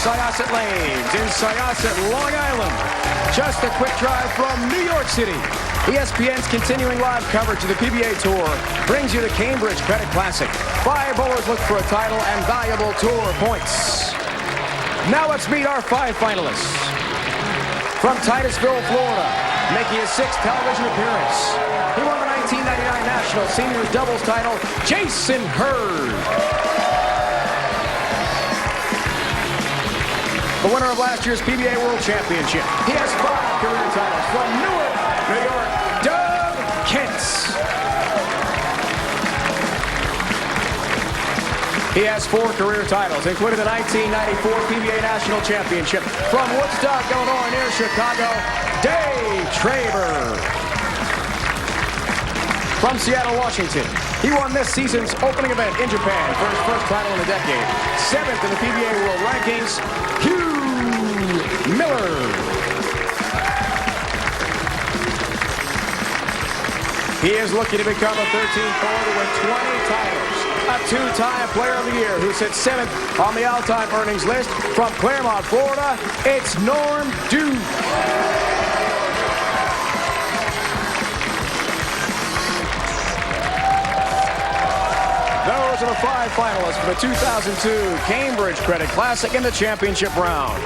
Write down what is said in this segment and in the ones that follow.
Syosset Lanes in Syosset, Long Island. Just a quick drive from New York City. ESPN's continuing live coverage of the PBA Tour brings you the Cambridge Credit Classic. 5 bowlers look for a title and valuable tour points. Now let's meet our 5 finalists. From Titusville, Florida, making his 6th television appearance, he won the 1999 National Seniors Doubles title, Jason Hurd. The winner of last year's PBA World Championship. He has 5 career titles from Newark, New York, Doug Kent. He has 4 career titles, including the 1994 PBA National Championship. From Woodstock, Illinois, near Chicago, Dave Traber. From Seattle, Washington, he won this season's opening event in Japan for his first title in a decade. 7th in the PBA World Rankings, Hugh Miller. He is looking to become a 13th bowler to win 20 titles. A 2-time Player of the Year who sits 7th on the all-time earnings list. From Claremont, Florida, it's Norm Duke. Those are the 5 finalists for the 2002 Cambridge Credit Classic in the championship round.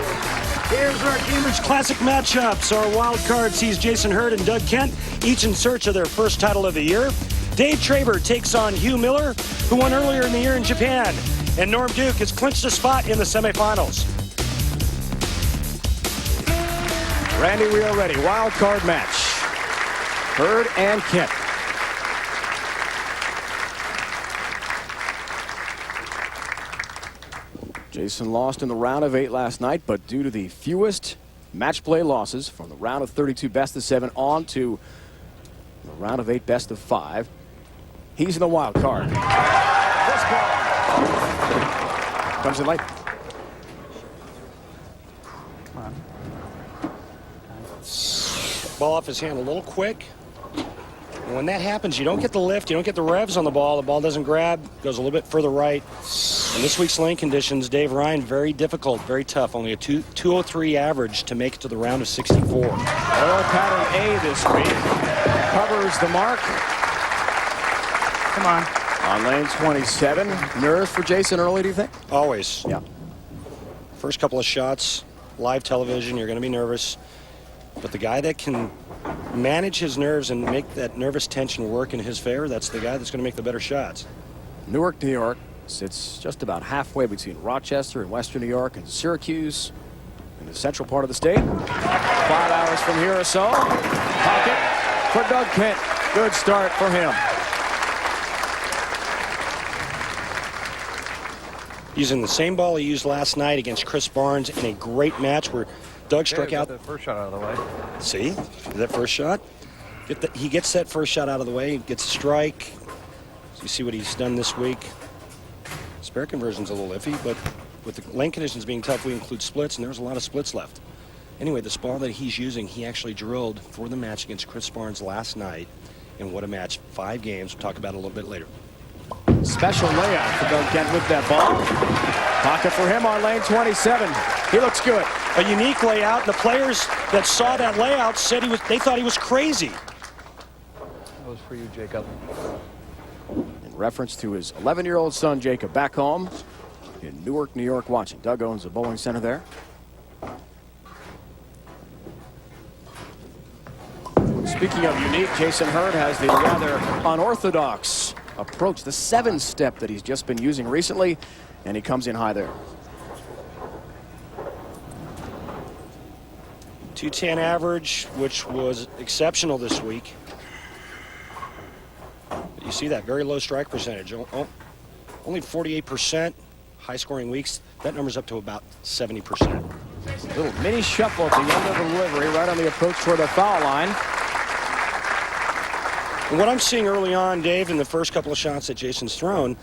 Here's our Cambridge Classic matchups. Our wild card sees Jason Hurd and Doug Kent, each in search of their first title of the year. Dave Traber takes on Hugh Miller, who won earlier in the year in Japan. And Norm Duke has clinched a spot in the semifinals. Randy, we are ready. Wild card match. Hurd and Kent. Jason lost in the round of 8 last night, but due to the fewest match play losses from the round of 32 best of 7 on to the round of 8 best of 5, he's in the wild card. This ball comes in late. Come on. Ball off his hand a little quick. And when that happens, you don't get the lift, you don't get the revs on the ball doesn't grab, goes a little bit further right. In this week's lane conditions, Dave Ryan, very difficult, very tough. Only a 203 average to make it to the round of 64. Oil pattern A this week. Covers the mark. Come on. On lane 27. Nerves for Jason early, do you think? Always. Yeah. First couple of shots, live television, you're going to be nervous. But the guy that can manage his nerves and make that nervous tension work in his favor, that's the guy that's going to make the better shots. Newark, New York sits just about halfway between Rochester and Western New York and Syracuse in the central part of the state. 5 hours from here or so. Pocket for Doug Kent. Good start for him. Using the same ball he used last night against Chris Barnes in a great match where Doug struck out. The first shot out of the way. See? That first shot? He gets that first shot out of the way, gets a strike. You see what he's done this week. Spare conversion's a little iffy, but with the lane conditions being tough, we include splits, and there's a lot of splits left. Anyway, this ball that he's using, he actually drilled for the match against Chris Barnes last night. And what a match. 5 games. We'll talk about it a little bit later. Special layout for Doug Kent with that ball. Pocket for him on lane 27. He looks good. A unique layout. The players that saw that layout said they thought he was crazy. That was for you, Jacob. In reference to his 11-year-old son, Jacob, back home in Newark, New York, watching. Doug owns a bowling center there. Speaking of unique, Jason Hurd has the rather unorthodox approach, the 7-step that he's just been using recently, and he comes in high there. 210 average, which was exceptional this week. But you see that very low strike percentage. Only 48%. High-scoring weeks, that number's up to about 70%. Little mini shuffle at the end of the delivery, right on the approach toward the foul line. And what I'm seeing early on, Dave, in the first couple of shots that Jason's thrown,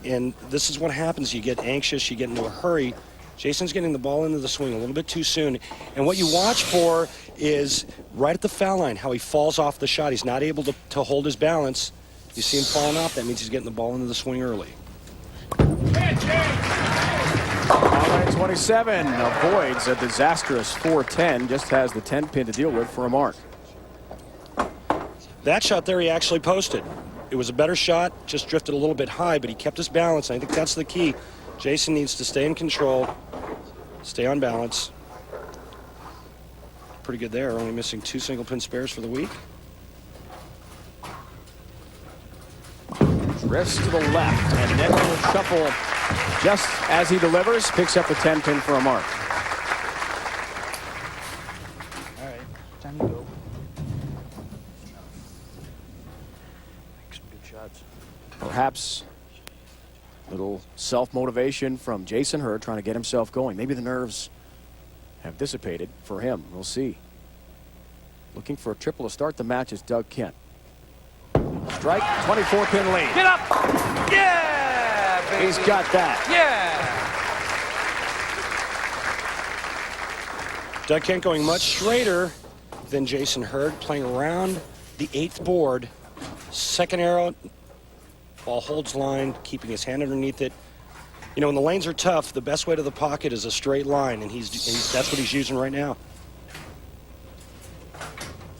and this is what happens. You get anxious, you get into a hurry. Jason's getting the ball into the swing a little bit too soon. And what you watch for is right at the foul line, how he falls off the shot. He's not able to hold his balance. You see him falling off, that means he's getting the ball into the swing early. On Playing 27 avoids a disastrous 410. Just has the 10 pin to deal with for a mark. That shot there he actually posted. It was a better shot, just drifted a little bit high, but he kept his balance. I think that's the key. Jason needs to stay in control, stay on balance. Pretty good there, only missing 2 single pin spares for the week. Drifts to the left, and then will shuffle just as he delivers, picks up the 10 pin for a mark. All right, time to go. Make some good shots. Perhaps a little self-motivation from Jason Hurd trying to get himself going. Maybe the nerves have dissipated for him. We'll see. Looking for a triple to start the match is Doug Kent. Strike, 24 pin lead. Get up! Yeah, baby. He's got that. Yeah! Doug Kent going much straighter than Jason Hurd, playing around the 8th board. Second arrow, ball holds line, keeping his hand underneath it. You know, when the lanes are tough, the best way to the pocket is a straight line, and that's what he's using right now.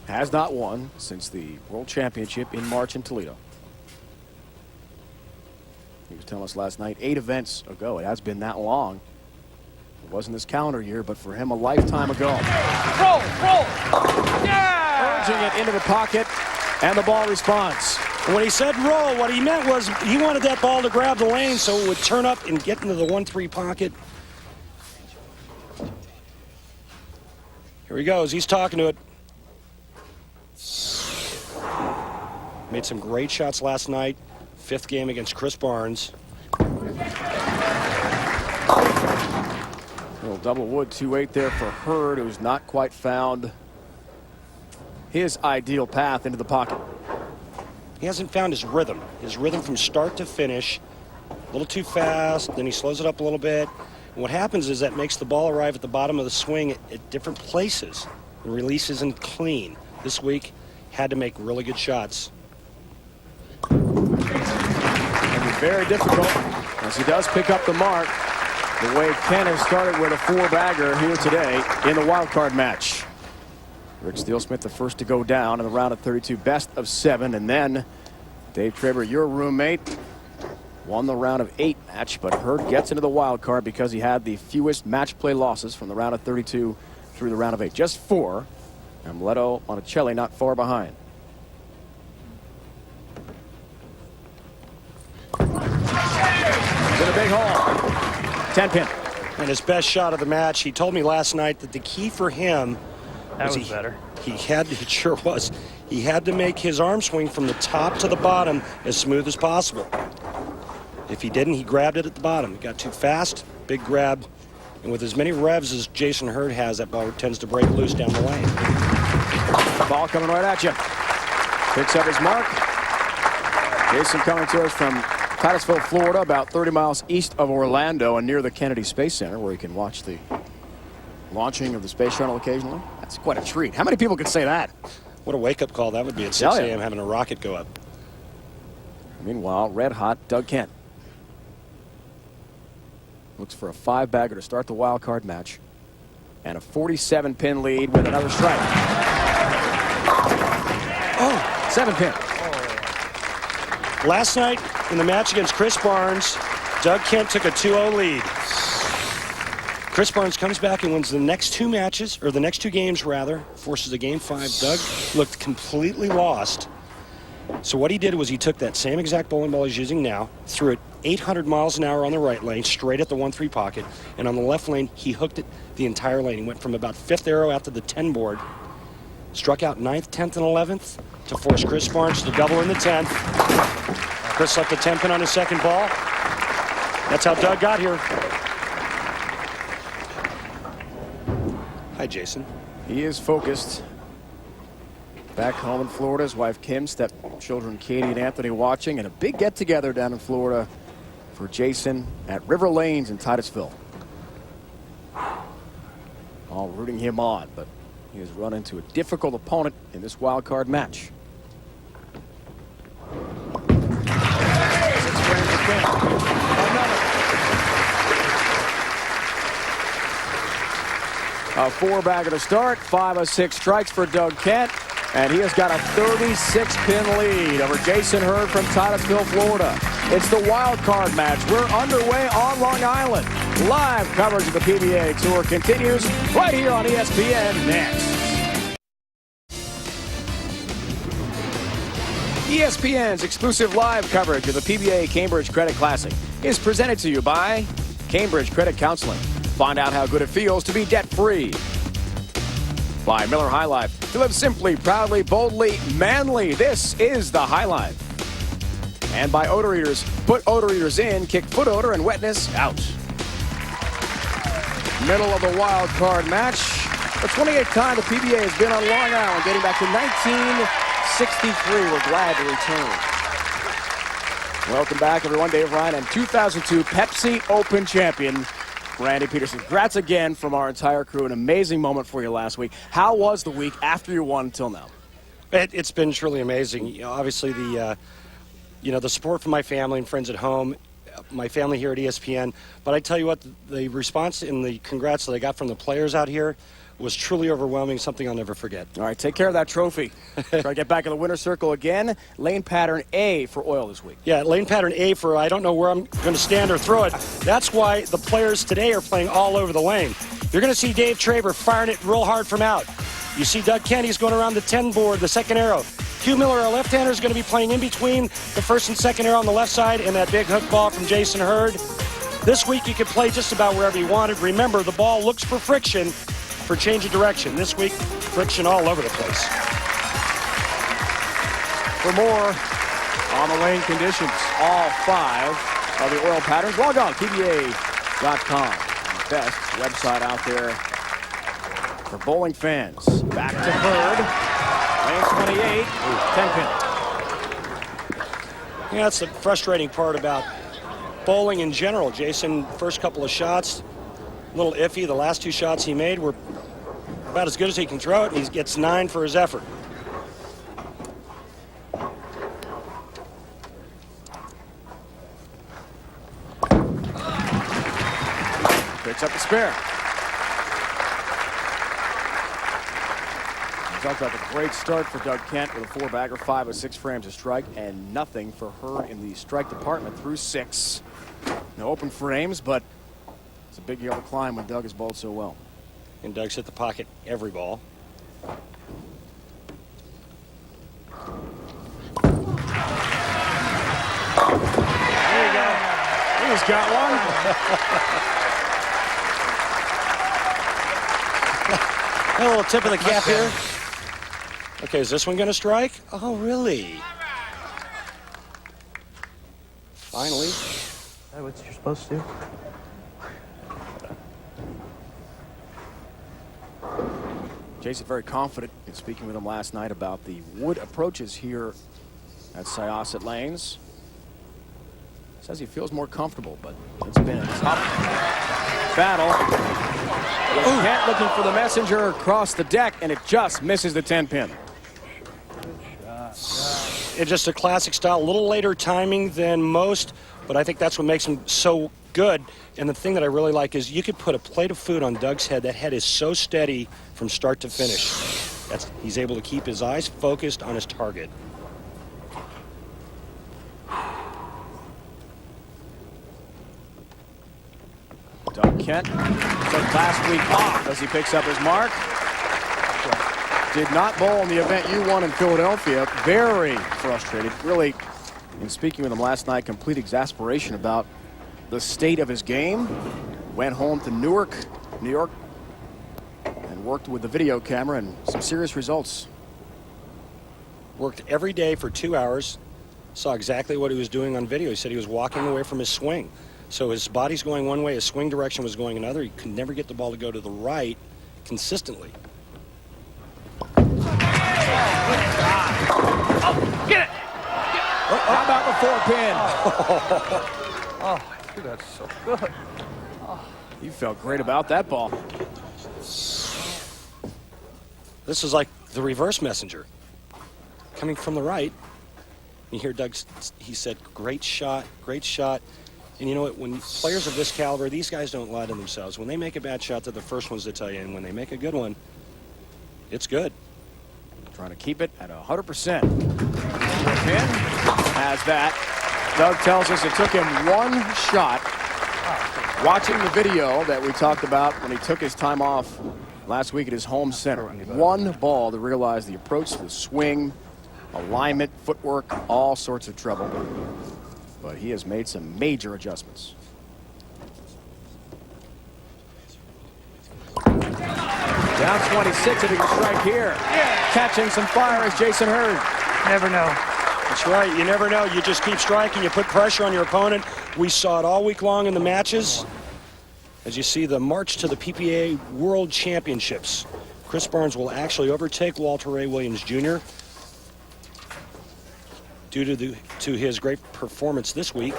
Has not won since the World Championship in March in Toledo. He was telling us last night, 8 events ago. It has been that long. It wasn't this calendar year, but for him, a lifetime ago. Roll! Yeah! Urging it into the pocket, and the ball responds. When he said roll, what he meant was he wanted that ball to grab the lane so it would turn up and get into the 1-3 pocket. Here he goes. He's talking to it. Made some great shots last night. 5th game against Chris Barnes. Little double wood 2-8 there for Hurd, who's not quite found his ideal path into the pocket. He hasn't found his rhythm from start to finish. A little too fast, then he slows it up a little bit. And what happens is that makes the ball arrive at the bottom of the swing at different places. The release isn't clean. This week, had to make really good shots. It'll be very difficult as he does pick up the mark. The way Ken has started with a 4-bagger here today in the wild card match. Rick Steelsmith the first to go down in the round of 32, best of 7, and then Dave Traber, your roommate, won the round of 8 match, but Hurd gets into the wild card because he had the fewest match play losses from the round of 32 through the round of 8, just 4. And Mileto Monticelli not far behind. To the big hole. 10 pin. And his best shot of the match. He told me last night that the key for him That was better. It sure was. He had to make his arm swing from the top to the bottom as smooth as possible. If he didn't, he grabbed it at the bottom. It got too fast, big grab. And with as many revs as Jason Hurd has, that ball tends to break loose down the lane. Ball coming right at you. Picks up his mark. Jason coming to us from Titusville, Florida, about 30 miles east of Orlando and near the Kennedy Space Center, where you can watch the launching of the space shuttle occasionally. That's quite a treat. How many people can say that? What a wake-up call that would be at 6 a.m. having a rocket go up. Meanwhile, red-hot Doug Kent looks for a 5-bagger to start the wild card match, and a 47-pin lead with another strike. Oh, 7-pin. Last night in the match against Chris Barnes, Doug Kent took a 2-0 lead. Chris Barnes comes back and wins the next 2 matches, or the next 2 games rather, forces a game 5. Doug looked completely lost. So what he did was he took that same exact bowling ball he's using now, threw it 800 miles an hour on the right lane, straight at the 1-3 pocket, and on the left lane, he hooked it the entire lane. He went from about 5th arrow out to the 10 board, struck out 9th, 10th, and 11th to force Chris Barnes to double in the 10th. Chris left the 10 pin on his second ball. That's how Doug got here. Hi, Jason. He is focused. Back home in Florida, his wife Kim, stepchildren Katie and Anthony watching, and a big get-together down in Florida for Jason at River Lanes in Titusville. All rooting him on, but he has run into a difficult opponent in this wild card match. 6 frames for Kim. Another. A 4-bagger to start, 5 of 6 strikes for Doug Kent, and he has got a 36-pin lead over Jason Hurd from Titusville, Florida. It's the wild card match. We're underway on Long Island. Live coverage of the PBA Tour continues right here on ESPN next. ESPN's exclusive live coverage of the PBA Cambridge Credit Classic is presented to you by Cambridge Credit Counseling. Find out how good it feels to be debt-free. By Miller High Life. To live simply, proudly, boldly, manly. This is the High Life. And by Odor Eaters. Put odor eaters in, kick foot odor and wetness out. Middle of the wild card match. The 28th time the PBA has been on Long Island, dating back to 1963. We're glad to return. Welcome back, everyone. Dave Ryan and 2002 Pepsi Open champion Randy Peterson. Congrats again from our entire crew. An amazing moment for you last week. How was the week after you won until now? It's been truly amazing. You know, obviously the support from my family and friends at home, my family here at ESPN. But I tell you what, the response and the congrats that I got from the players out here was truly overwhelming, something I'll never forget. All right, take care of that trophy. Try to get back in the winner's circle again. Lane pattern A for oil this week. Yeah, lane pattern A for I don't know where I'm going to stand or throw it. That's why the players today are playing all over the lane. You're going to see Dave Traber firing it real hard from out. You see Doug Kenny's going around the 10 board, the second arrow. Hugh Miller, our left-hander, is going to be playing in between the first and second arrow on the left side and that big hook ball from Jason Hurd. This week you can play just about wherever you wanted. Remember, the ball looks for friction for change of direction. This week, friction all over the place. For more on the lane conditions, all 5 of the oil patterns, log on PBA.com. Best website out there for bowling fans. Back to Hurd. Lane 28, 10-pin. Yeah, that's the frustrating part about bowling in general. Jason, first couple of shots, a little iffy. The last 2 shots he made were about as good as he can throw it, and he gets 9 for his effort. Picks up the spare. Talked about the great start for Doug Kent with a 4-bagger, 5 of 6 frames of strike, and nothing for her in the strike department through 6. No open frames, but it's a big hill to climb when Doug has bowled so well. And Doug's hit the pocket every ball. There you go. He's got one. A little tip of the cap here. Okay, is this one going to strike? Oh, really? Finally. Is that what you're supposed to do? Jason very confident in speaking with him last night about the wood approaches here at Syosset Lanes. Says he feels more comfortable, but it's been a tough battle. Kent looking for the messenger across the deck, and it just misses the 10-pin. It's just a classic style, a little later timing than most, but I think that's what makes him so good. And the thing that I really like is you could put a plate of food on Doug's head. That head is so steady from start to finish. He's able to keep his eyes focused on his target. Doug Kent took last week off as he picks up his mark. Did not bowl in the event you won in Philadelphia. Very frustrated. Really, in speaking with him last night, complete exasperation about the state of his game. Went home to Newark, New York, and worked with the video camera, and some serious results. Worked every day for 2 hours. Saw exactly what he was doing on video. He said he was walking away from his swing. So his body's going one way, his swing direction was going another. He could never get the ball to go to the right consistently. Oh, get it! How about the 4-pin? Oh, dude, that's so good. You felt great about that ball. This is like the reverse messenger. Coming from the right, you hear Doug, he said, great shot, great shot. And you know what? When players of this caliber, these guys don't lie to themselves. When they make a bad shot, they're the first ones to tell you. And when they make a good one, it's good. Trying to keep it at 100%. Pin has that. Doug tells us it took him one shot. Watching the video that we talked about when he took his time off last week at his home center. One ball to realize the approach, the swing, alignment, footwork, all sorts of trouble. But he has made some major adjustments. Down 26 if he can strike here. Catching some fire is Jason Hurd. Never know. That's right. You never know. You just keep striking. You put pressure on your opponent. We saw it all week long in the matches. As you see the march to the PBA World Championships. Chris Barnes will actually overtake Walter Ray Williams Jr. due to his great performance this week.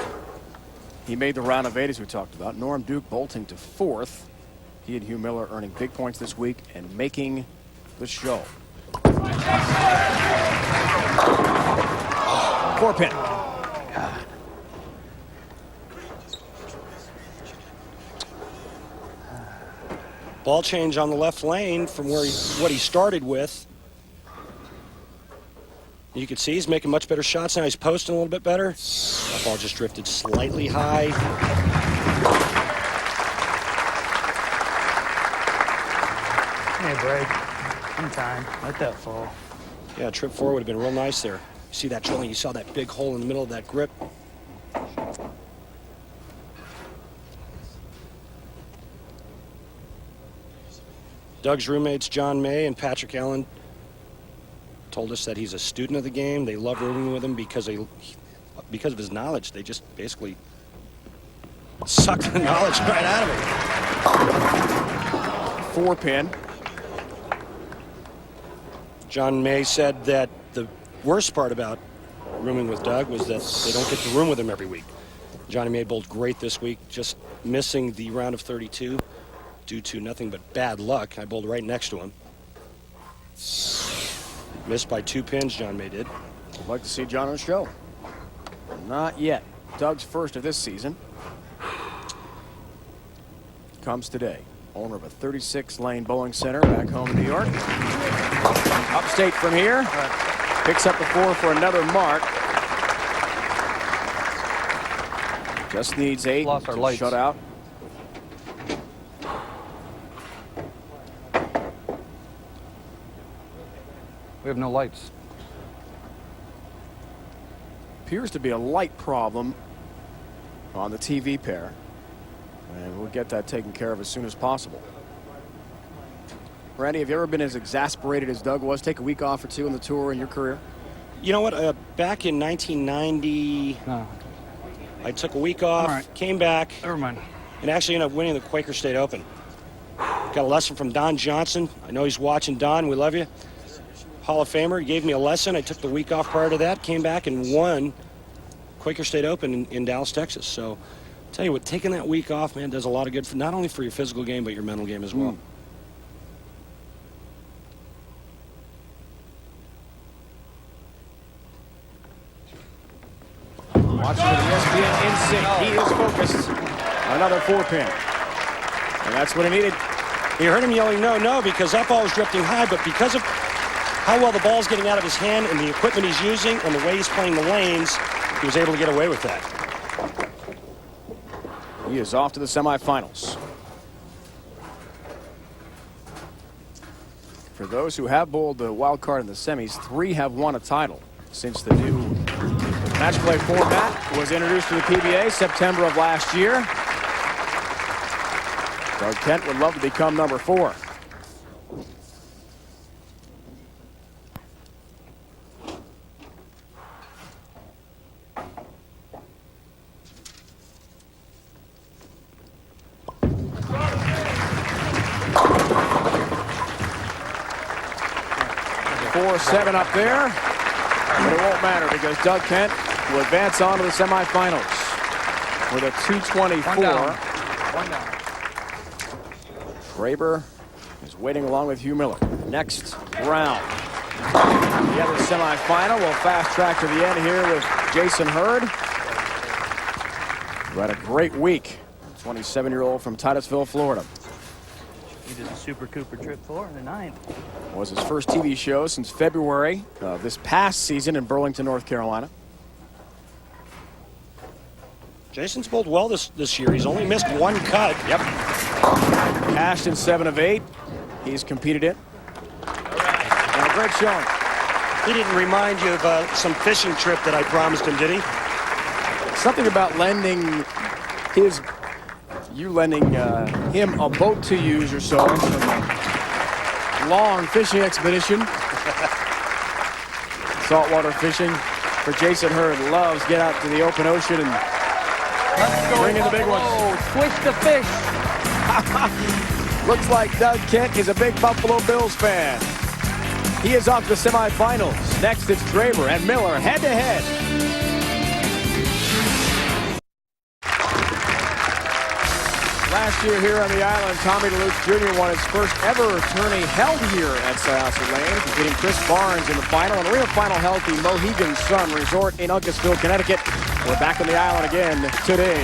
He made the round of 8 as we talked about. Norm Duke bolting to 4th. He and Hugh Miller earning big points this week and making the show. 4-pin. Ball change on the left lane from what he started with. You can see he's making much better shots now. He's posting a little bit better. That ball just drifted slightly high. Hey, break. In time. Let that fall. Yeah, trip 4 would have been real nice there. You see that drilling? You saw that big hole in the middle of that grip. Doug's roommates, John May and Patrick Allen, told us that he's a student of the game. They love rooming with him because of his knowledge. They just basically suck the knowledge right out of him. 4-pin. John May said that the worst part about rooming with Doug was that they don't get to room with him every week. Johnny May bowled great this week, just missing the round of 32 due to nothing but bad luck. I bowled right next to him. Missed by 2 pins, John May did. I'd like to see John on the show. Not yet. Doug's first of this season comes today. Owner of a 36-lane bowling center back home in New York. Upstate from here. Picks up the 4 for another mark. Just needs 8 Lost our to lights. shut out. We have no lights. Appears to be a light problem on the TV pair. And we'll get that taken care of as soon as possible. Randy, have you ever been as exasperated as Doug was? Take a week off or 2 on the tour in your career? You know what? Back in 1990, No. I took a week off, All right. came back, Never mind. and actually ended up winning the Quaker State Open. Got a lesson from Don Johnson. I know he's watching. Don, we love you. Hall of Famer. He gave me a lesson. I took the week off prior to that, came back and won Quaker State Open in Dallas, Texas. So, tell you what, taking that week off, man, does a lot of good for not only for your physical game, but your mental game as well. Watching the ESPN in sync. He is focused. Another 4-pin. And that's what he needed. You heard him yelling, no, no, because that ball was drifting high, but because of how well the ball's getting out of his hand and the equipment he's using and the way he's playing the lanes, he was able to get away with that. He is off to the semifinals. For those who have bowled the wild card in the semis, 3 have won a title since the new match play format was introduced to the PBA September of last year. Doug Kent would love to become number 4. Seven up there, but it won't matter because Doug Kent will advance on to the semifinals with a 224. One down. Traber is waiting along with Hugh Miller. Next round. The other semifinal will fast track to the end here with Jason Hurd. who had a great week. 27-year-old from Titusville, Florida. He did a Super Cooper trip 4 in the 9th. Was his first TV show since February of this past season in Burlington, North Carolina. Jason's bowled well this year. He's only missed one cut. Yep. Cashed in 7 of 8. He's competed in. And a great showing. He didn't remind you of some fishing trip that I promised him, did he? Something about lending him a boat to use or so. Some long fishing expedition. Saltwater fishing for Jason Hurd. Loves get out to the open ocean and bring in the big ones. Swish the fish. Looks like Doug Kent is a big Buffalo Bills fan. He is off to the semifinals. Next, it's Traber and Miller head-to-head. Last year here on the island, Tommy DeLuce Jr. won his first ever tourney held here at Syosset Lanes, defeating Chris Barnes in the final. An arena final held at the Mohegan Sun Resort in Uncasville, Connecticut. We're back on the island again today.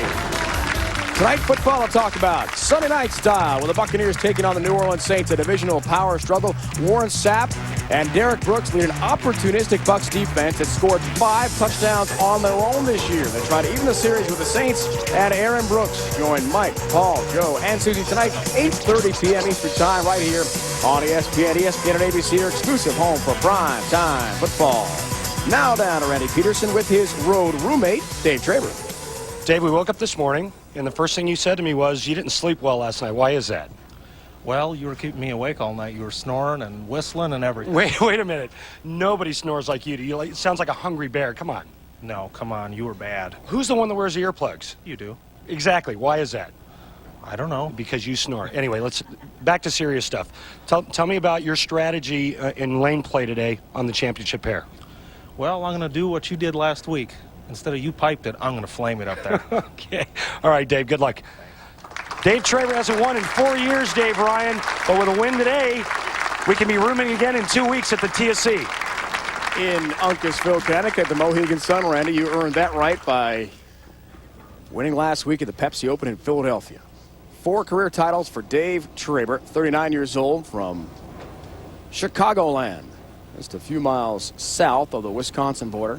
Tonight, football to talk about. Sunday night style with the Buccaneers taking on the New Orleans Saints, a divisional power struggle. Warren Sapp and Derek Brooks lead an opportunistic Bucs defense that scored 5 touchdowns on their own this year. They try to even the series with the Saints, and Aaron Brooks join Mike, Paul, Joe, and Susie tonight, 8:30 p.m. Eastern Time, right here on ESPN. ESPN and ABC, your exclusive home for prime time football. Now down to Randy Peterson with his road roommate, Dave Traber. Dave, we woke up this morning, and the first thing you said to me was, you didn't sleep well last night. Why is that? Well, you were keeping me awake all night. You were snoring and whistling and everything. Wait a minute. Nobody snores like you do. It sounds like a hungry bear. Come on. No, come on. You were bad. Who's the one that wears the earplugs? You do. Exactly. Why is that? I don't know. Because you snore. Anyway, let's back to serious stuff. Tell me about your strategy in lane play today on the championship pair. Well, I'm going to do what you did last week. Instead of you piped it, I'm going to flame it up there. Okay. All right, Dave, good luck. Dave Traber hasn't won in 4 years, Dave Ryan, but with a win today, we can be rooming again in 2 weeks at the TSC. In Uncasville, Connecticut, the Mohegan Sun, Randy, you earned that right by winning last week at the Pepsi Open in Philadelphia. 4 career titles for Dave Traber, 39 years old, from Chicagoland, just a few miles south of the Wisconsin border.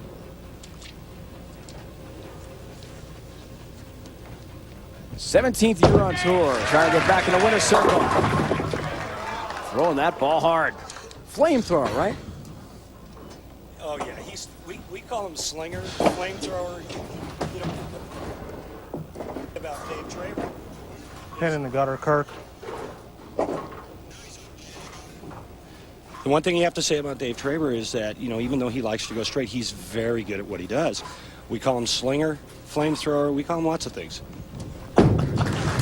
17th year on tour, trying to get back in the winner's circle. Throwing that ball hard. Flamethrower, right? Oh, yeah. We call him Slinger, Flamethrower. You know, about Dave Traber. Head in the gutter, Kirk. The one thing you have to say about Dave Traber is that, you know, even though he likes to go straight, he's very good at what he does. We call him Slinger, Flamethrower. We call him lots of things.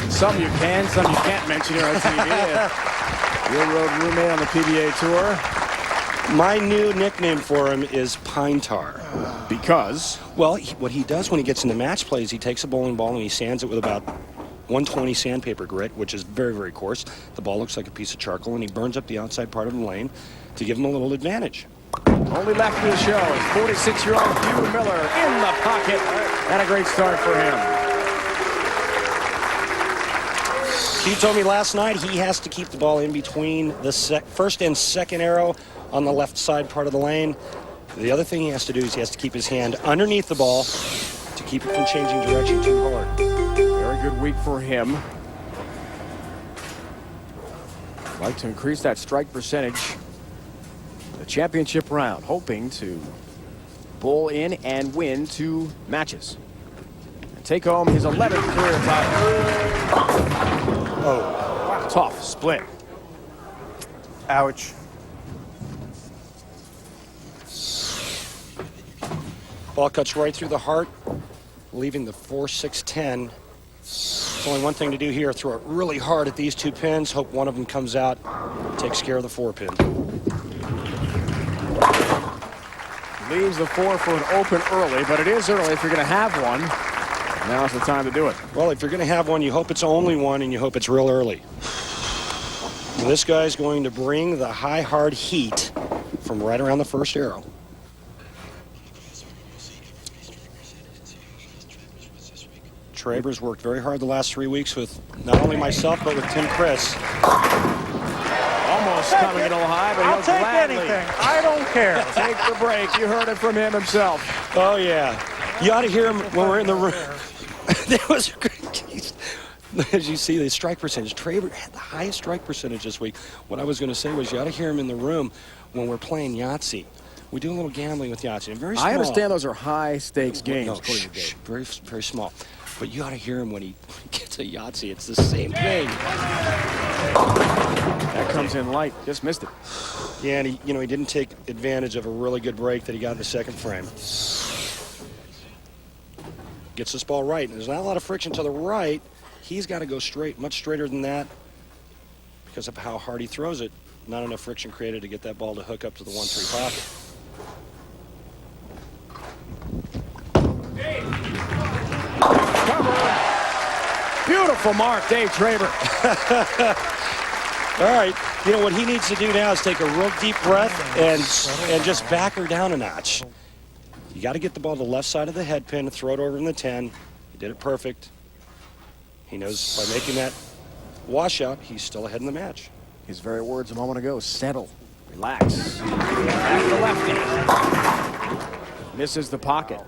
Some you can, some you can't mention here on TV. Your road roommate on the PBA Tour. My new nickname for him is Pine Tar. Because? Well, what he does when he gets into match plays, he takes a bowling ball and he sands it with about 120 sandpaper grit, which is very, very coarse. The ball looks like a piece of charcoal, and he burns up the outside part of the lane to give him a little advantage. Only left in the show is 46-year-old Hugh Miller in the pocket. And a great start for him. He told me last night he has to keep the ball in between the first and second arrow on the left side part of the lane. The other thing he has to do is he has to keep his hand underneath the ball to keep it from changing direction too hard. Very good week for him. Like to increase that strike percentage. The championship round, hoping to bowl in and win 2 matches. And take home his 11th career title. Oh, tough split. Ouch. Ball cuts right through the heart, leaving the 4-6-10. There's only one thing to do here, throw it really hard at these 2 pins, hope one of them comes out, takes care of the 4 pin. Leaves the 4 for an open early, but it is early if you're going to have one. Now's the time to do it. Well, if you're going to have one, you hope it's only one, and you hope it's real early. This guy's going to bring the high, hard heat from right around the first arrow. Traber's worked very hard the last 3 weeks with not only myself, but with Tim Chris. Almost coming in a little high, but I'll he'll take gladly anything. I don't care. take the break. You heard it from him himself. Oh, yeah. You ought to hear him when we're in the room. That was great. As you see, the strike percentage. Traber had the highest strike percentage this week. What I was going to say was you ought to hear him in the room when we're playing Yahtzee. We do a little gambling with Yahtzee. Very small. I understand those are high-stakes games. No, very, very small. But you ought to hear him when he gets a Yahtzee. It's the same thing. That comes in light. Just missed it. Yeah, and he didn't take advantage of a really good break that he got in the second frame. Gets this ball right. And there's not a lot of friction to the right. He's got to go straight, much straighter than that because of how hard he throws it. Not enough friction created to get that ball to hook up to the 1-3 pocket. Beautiful mark, Dave Traber. All right, what he needs to do now is take a real deep breath and just back her down a notch. You got to get the ball to the left side of the head pin and throw it over in the 10. He did it perfect. He knows by making that washout, he's still ahead in the match. His very words a moment ago: settle, relax. Back to the lefty. Misses the pocket.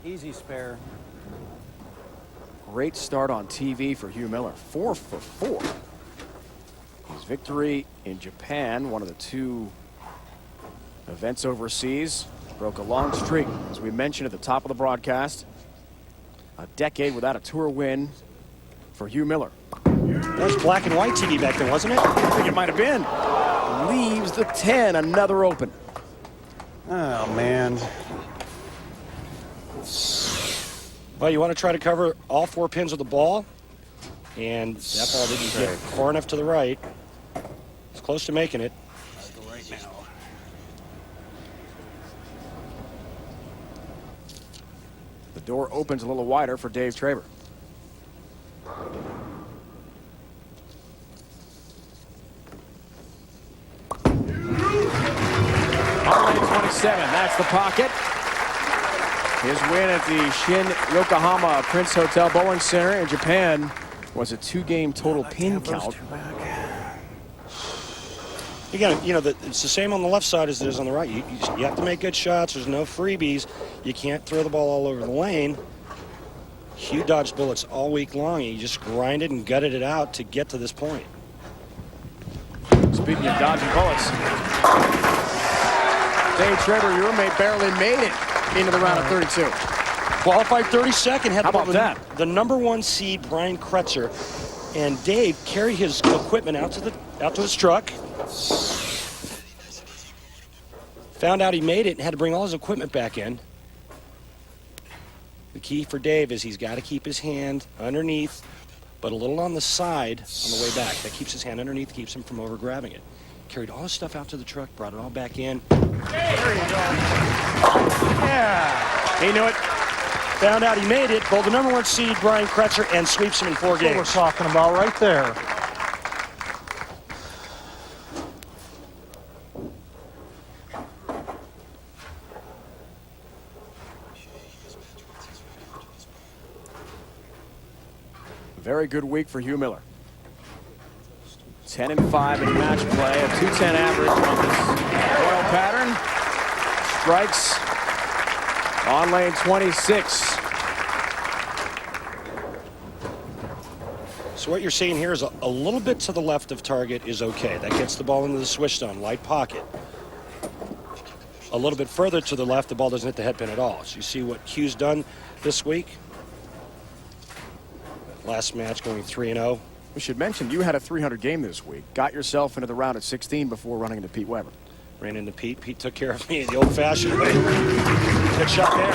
Easy spare. Great start on TV for Hugh Miller. 4 for 4. His victory in Japan, one of the 2 events overseas, broke a long streak, as we mentioned at the top of the broadcast. A decade without a tour win for Hugh Miller. That was black and white TV back then, wasn't it? I think it might have been. Leaves the 10, another open. Oh, man. Well, you want to try to cover all 4 pins of the ball, and that ball didn't get far enough to the right. It's close to making it. Right now. The door opens a little wider for Dave Traber. On lane 27, that's the pocket. His win at the Shin Yokohama Prince Hotel Bowling Center in Japan was a 2-game total pin count. You got to, it's the same on the left side as it is on the right. You have to make good shots. There's no freebies. You can't throw the ball all over the lane. Hugh dodged bullets all week long. He just grinded and gutted it out to get to this point. Speaking of dodging bullets, Dave Traber, your roommate, barely made it into the round of 32. Qualified 32nd. Had How about that? The #1 seed, Brian Kretzer, and Dave carried his equipment out to his truck. Found out he made it and had to bring all his equipment back in. The key for Dave is he's got to keep his hand underneath, but a little on the side on the way back. That keeps his hand underneath, keeps him from over grabbing it. Carried all his stuff out to the truck, brought it all back in. There you go. Yeah. He knew it. Found out he made it. Bowled the #1 seed, Brian Kretzer, and sweeps him in 4 games. That's what we're talking about right there. Very good week for Hugh Miller. 10-5 in match play, a 210 average on this oil pattern. Strikes on lane 26. So what you're seeing here is a little bit to the left of target is okay. That gets the ball into the switch zone, light pocket. A little bit further to the left, the ball doesn't hit the head pin at all. So you see what Hugh's done this week. Last match going 3-0. We should mention you had a 300 game this week. Got yourself into the round of 16 before running into Pete Weber. Ran into Pete. Pete took care of me the old-fashioned way. Good shot there.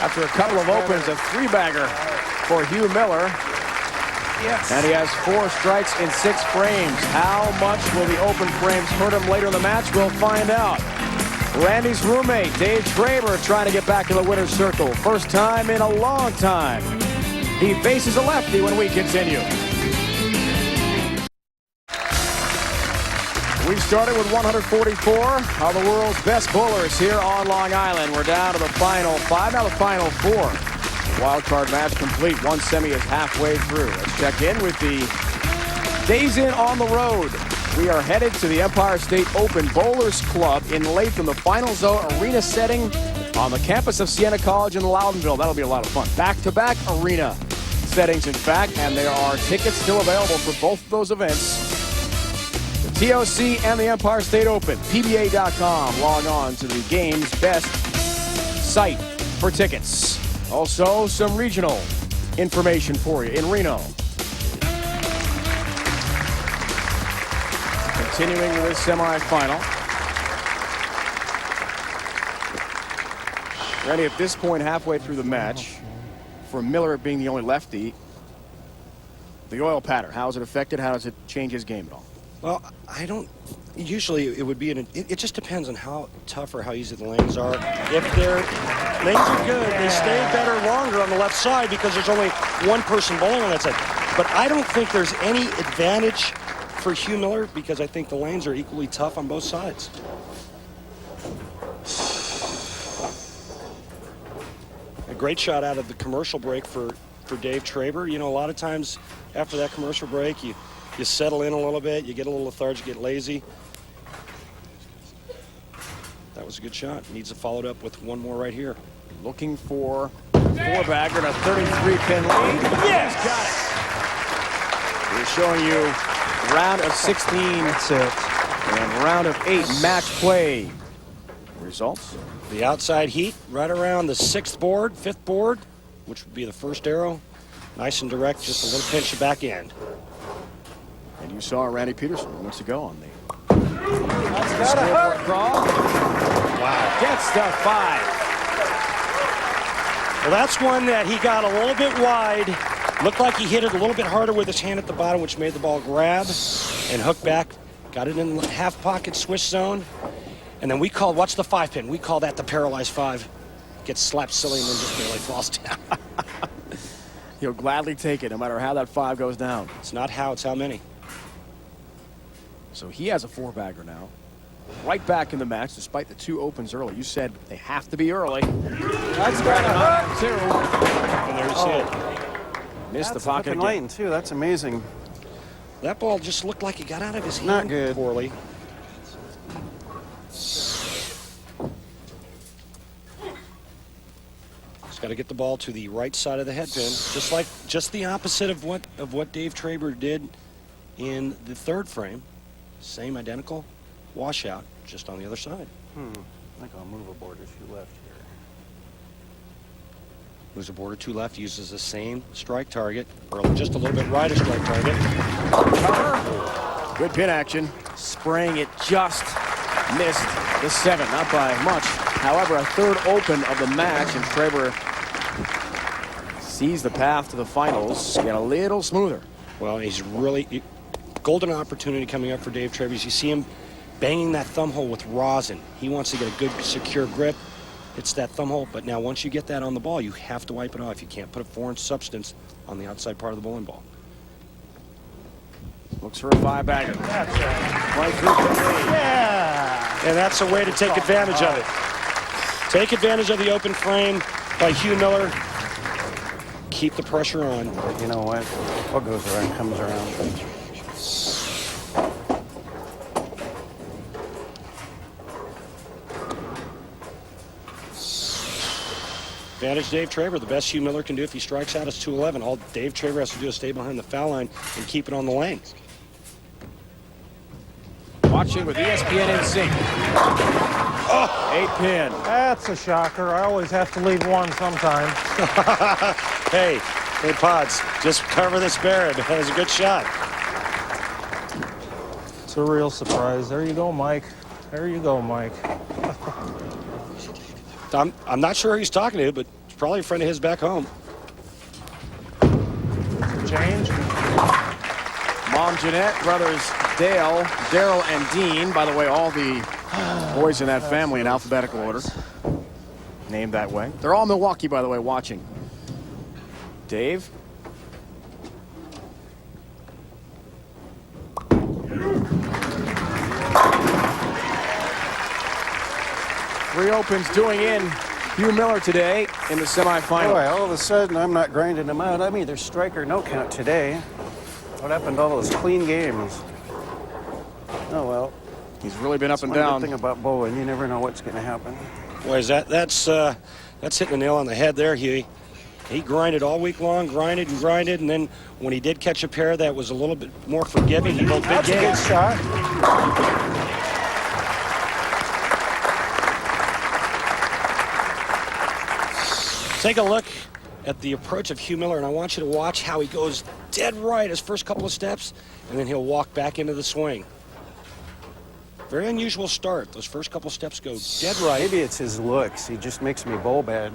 After a couple of opens, a 3-bagger for Hugh Miller. Yes. And he has 4 strikes in 6 frames. How much will the open frames hurt him later in the match? We'll find out. Randy's roommate, Dave Traber, trying to get back to the winner's circle. First time in a long time. He faces a lefty when we continue. We started with 144 of the world's best bowlers here on Long Island. We're down to the final 5, now the final 4. Wildcard match complete. One semi is halfway through. Let's check in with the days in on the road. We are headed to the Empire State Open Bowlers Club in Latham, the Final Zone arena setting on the campus of Siena College in Loudonville. That'll be a lot of fun. Back-to-back arena settings, in fact, and there are tickets still available for both of those events. The TOC and the Empire State Open. PBA.com. Log on to the game's best site for tickets. Also, some regional information for you in Reno. Continuing with this semifinal. Randy, at this point, halfway through the match, for Miller being the only lefty, the oil pattern, how is it affected? How does it change his game at all? Well, I don't. Usually it would be it just depends on how tough or how easy the lanes are. If their lanes are good, they stay better longer on the left side because there's only one person bowling on that side. But I don't think there's any advantage for Hugh Miller because I think the lanes are equally tough on both sides. A great shot out of the commercial break for Dave Traber. You know, a lot of times after that commercial break, you settle in a little bit, you get a little lethargic, get lazy. That was a good shot. Needs to follow it up with one more right here. Looking for 4-bagger and a 33-pin lead. Yes! Got it. We're showing you round of 16. That's it. And round of 8 match play results. The outside heat right around the 6th board, 5th board, which would be the first arrow. Nice and direct, just a little pinch of back end. And you saw Randy Peterson moments ago on the scoreboard crawl. Wow. Gets to 5. Well, that's one that he got a little bit wide. Looked like he hit it a little bit harder with his hand at the bottom, which made the ball grab and hook back. Got it in the half pocket swish zone. And then we call, watch the 5-pin. We call that the paralyzed 5. Gets slapped silly and then just barely falls down. He'll gladly take it no matter how that 5 goes down. It's not how, it's how many. So he has a 4-bagger now. Right back in the match, despite the 2 opens early. You said they have to be early. That's got him 2. And there you see it. Missed the That's pocket flipping again. lane, too. That's amazing. That ball just looked like it got out of his hand Not good. poorly. Just got to get the ball to the right side of the head pin, just the opposite of what Dave Traber did in the 3rd frame. Same identical washout, just on the other side. I think I'll move a board or 2 left here. Moves a board or 2 left, uses the same strike target, or just a little bit wider strike target. Cover. Good pin action. Spraying it just missed the 7, not by much. However, a 3rd open of the match, and Traber sees the path to the finals get a little smoother. Well, he's really golden opportunity coming up for Dave Traber. You see him banging that thumb hole with rosin. He wants to get a good, secure grip. It's that thumb hole, but now once you get that on the ball, you have to wipe it off. You can't put a foreign substance on the outside part of the bowling ball. Looks for a 5-bagger. That's it. Right through the lead. Yeah. And that's a way to take advantage of it. Take advantage of the open frame by Hugh Miller. Keep the pressure on. You know what? What goes around comes around. Advantage Dave Traber. The best Hugh Miller can do if he strikes out is 211. All Dave Traber has to do is stay behind the foul line and keep it on the lane. Watching with ESPN in sync. Oh, 8-pin. That's a shocker. I always have to leave one sometime. Hey, Pods, just cover this bear. That was a good shot. It's a real surprise. There you go, Mike. There you go, Mike. I'm not sure who he's talking to, but it's probably a friend of his back home. Change. Mom Jeanette, brothers Dale, Daryl, and Dean. By the way, all the boys in that family in alphabetical order. Named that way. They're all Milwaukee, by the way, watching. Dave. reopens doing in Hugh Miller today in the semifinal. Boy, all of a sudden, I'm not grinding them out. I'm either strike or no count today. What happened to all those clean games? Oh, well. He's really been up and One down. good thing about bowling, you never know what's going to happen. Boy, that's hitting the nail on the head there, Huey. He grinded all week long, grinded, and then when he did catch a pair that was a little bit more forgiving, he bowled big That's a good games. shot. Take a look at the approach of Hugh Miller, and I want you to watch how he goes dead right his first couple of steps, and then he'll walk back into the swing. Very unusual start. Those first couple steps go dead right. Maybe it's his looks. He just makes me bowl bad.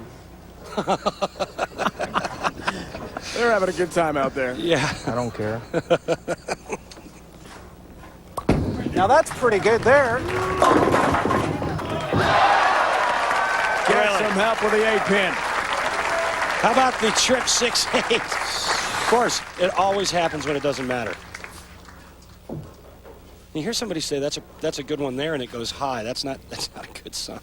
They're having a good time out there. Yeah. I don't care. Now that's pretty good there. Get some help with the 8-pin. How about the trip 6-8? Of course, it always happens when it doesn't matter. You hear somebody say that's a good one there, and it goes high. That's not a good sign.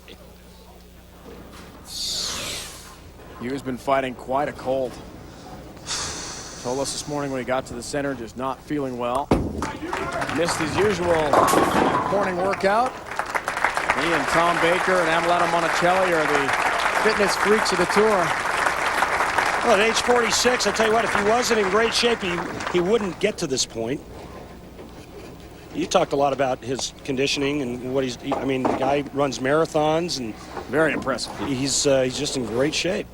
Hugh's been fighting quite a cold. Told us this morning when he got to the center, just not feeling well. Missed his usual morning workout. He and Tom Baker and Amelano Monticelli are the fitness freaks of the tour. Well, at age 46, I tell you what, if he wasn't in great shape, he wouldn't get to this point. You talked a lot about his conditioning and what I mean, the guy runs marathons and Very impressive. he's just in great shape.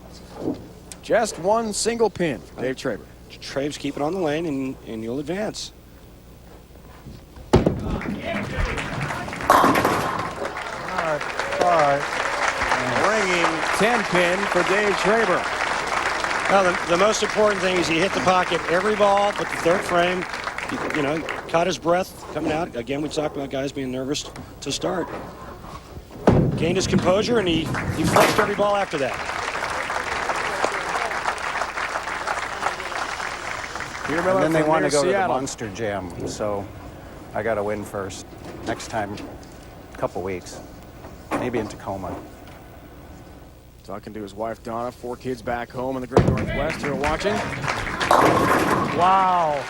Just one single pin for Dave Traber. Traves, keep it on the lane and you'll advance. All right. Ringing 10-pin for Dave Traber. Well, the most important thing is he hit the pocket every ball but the third frame. You know, caught his breath coming out. Again, we talked about guys being nervous to start. Gained his composure, and he flexed every ball after that. And then they want to go to the Seattle. Monster Jam, so I got to win first. Next time, couple weeks, maybe in Tacoma. Talking to his wife, Donna, 4 kids back home in the Great Northwest here watching. Wow.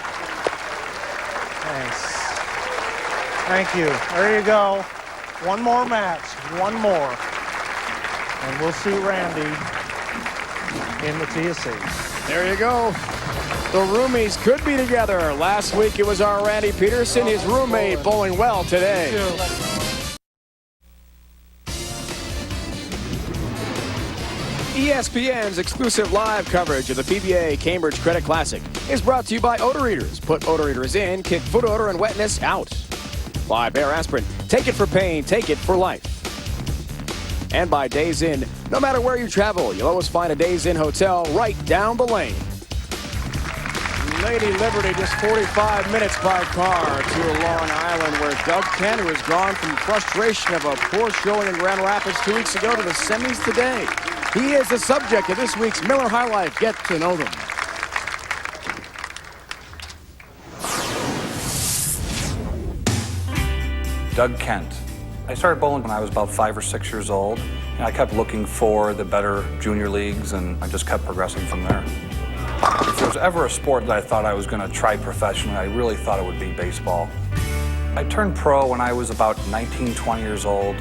Thanks. Thank you. There you go. One more match. One more. And we'll see Randy in the TSC. There you go. The roomies could be together. Last week it was our Randy Peterson, his roommate, bowling well today. ESPN's exclusive live coverage of the PBA Cambridge Credit Classic is brought to you by Odor Eaters. Put odor eaters in, kick foot odor and wetness out. By Bear Aspirin. Take it for pain, take it for life. And by Days Inn. No matter where you travel, you'll always find a Days Inn hotel right down the lane. Lady Liberty just 45 minutes by car to Long Island, where Doug Kent, who has gone from frustration of a poor showing in Grand Rapids 2 weeks ago to the semis today. He is the subject of this week's Miller Highlight. Get to know them. Doug Kent. I started bowling when I was about 5 or 6 years old. And I kept looking for the better junior leagues, and I just kept progressing from there. If there was ever a sport that I thought I was going to try professionally, I really thought it would be baseball. I turned pro when I was about 19, 20 years old,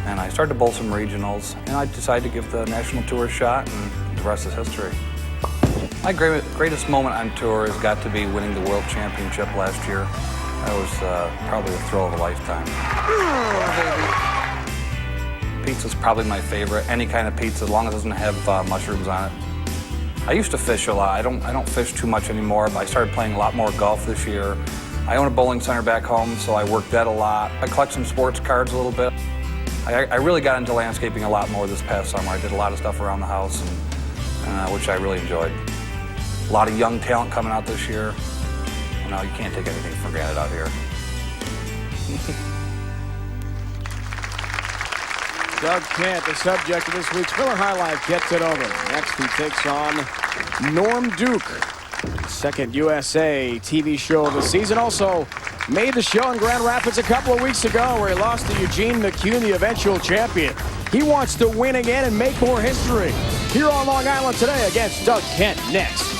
and I started to bowl some regionals, and I decided to give the national tour a shot, and the rest is history. My greatest moment on tour has got to be winning the World Championship last year. That was probably the thrill of a lifetime. Pizza's probably my favorite. Any kind of pizza, as long as it doesn't have mushrooms on it. I used to fish a lot. I don't fish too much anymore, but I started playing a lot more golf this year. I own a bowling center back home, so I work that a lot. I collect some sports cards a little bit. I really got into landscaping a lot more this past summer. I did a lot of stuff around the house, and which I really enjoyed. A lot of young talent coming out this year. You know, you can't take anything for granted out here. Doug Kent, the subject of this week's Miller Highlight. Gets it over. Next, he takes on Norm Duke. Second USA TV show of the season. Also made the show in Grand Rapids a couple of weeks ago where he lost to Eugene McCune, the eventual champion. He wants to win again and make more history. Here on Long Island today against Doug Kent next.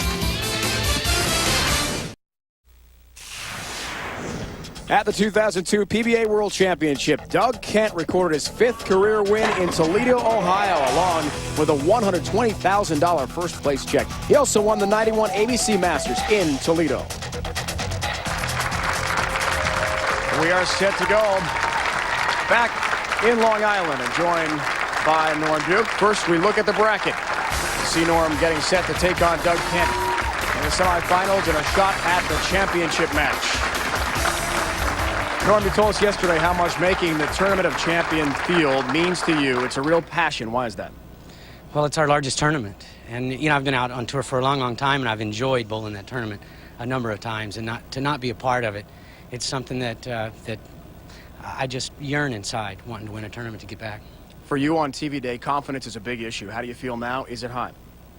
At the 2002 PBA World Championship, Doug Kent recorded his 5th career win in Toledo, Ohio, along with a $120,000 first place check. He also won the 91 ABC Masters in Toledo. We are set to go back in Long Island and joined by Norm Duke. First, we look at the bracket. See Norm getting set to take on Doug Kent in the semifinals and a shot at the championship match. Norm, you told us yesterday how much making the Tournament of Champions field means to you. It's a real passion. Why is that? Well, it's our largest tournament. And, you know, I've been out on tour for a long, long time, and I've enjoyed bowling that tournament a number of times. And to not be a part of it, it's something that I just yearn inside, wanting to win a tournament to get back. For you on TV day, confidence is a big issue. How do you feel now? Is it high?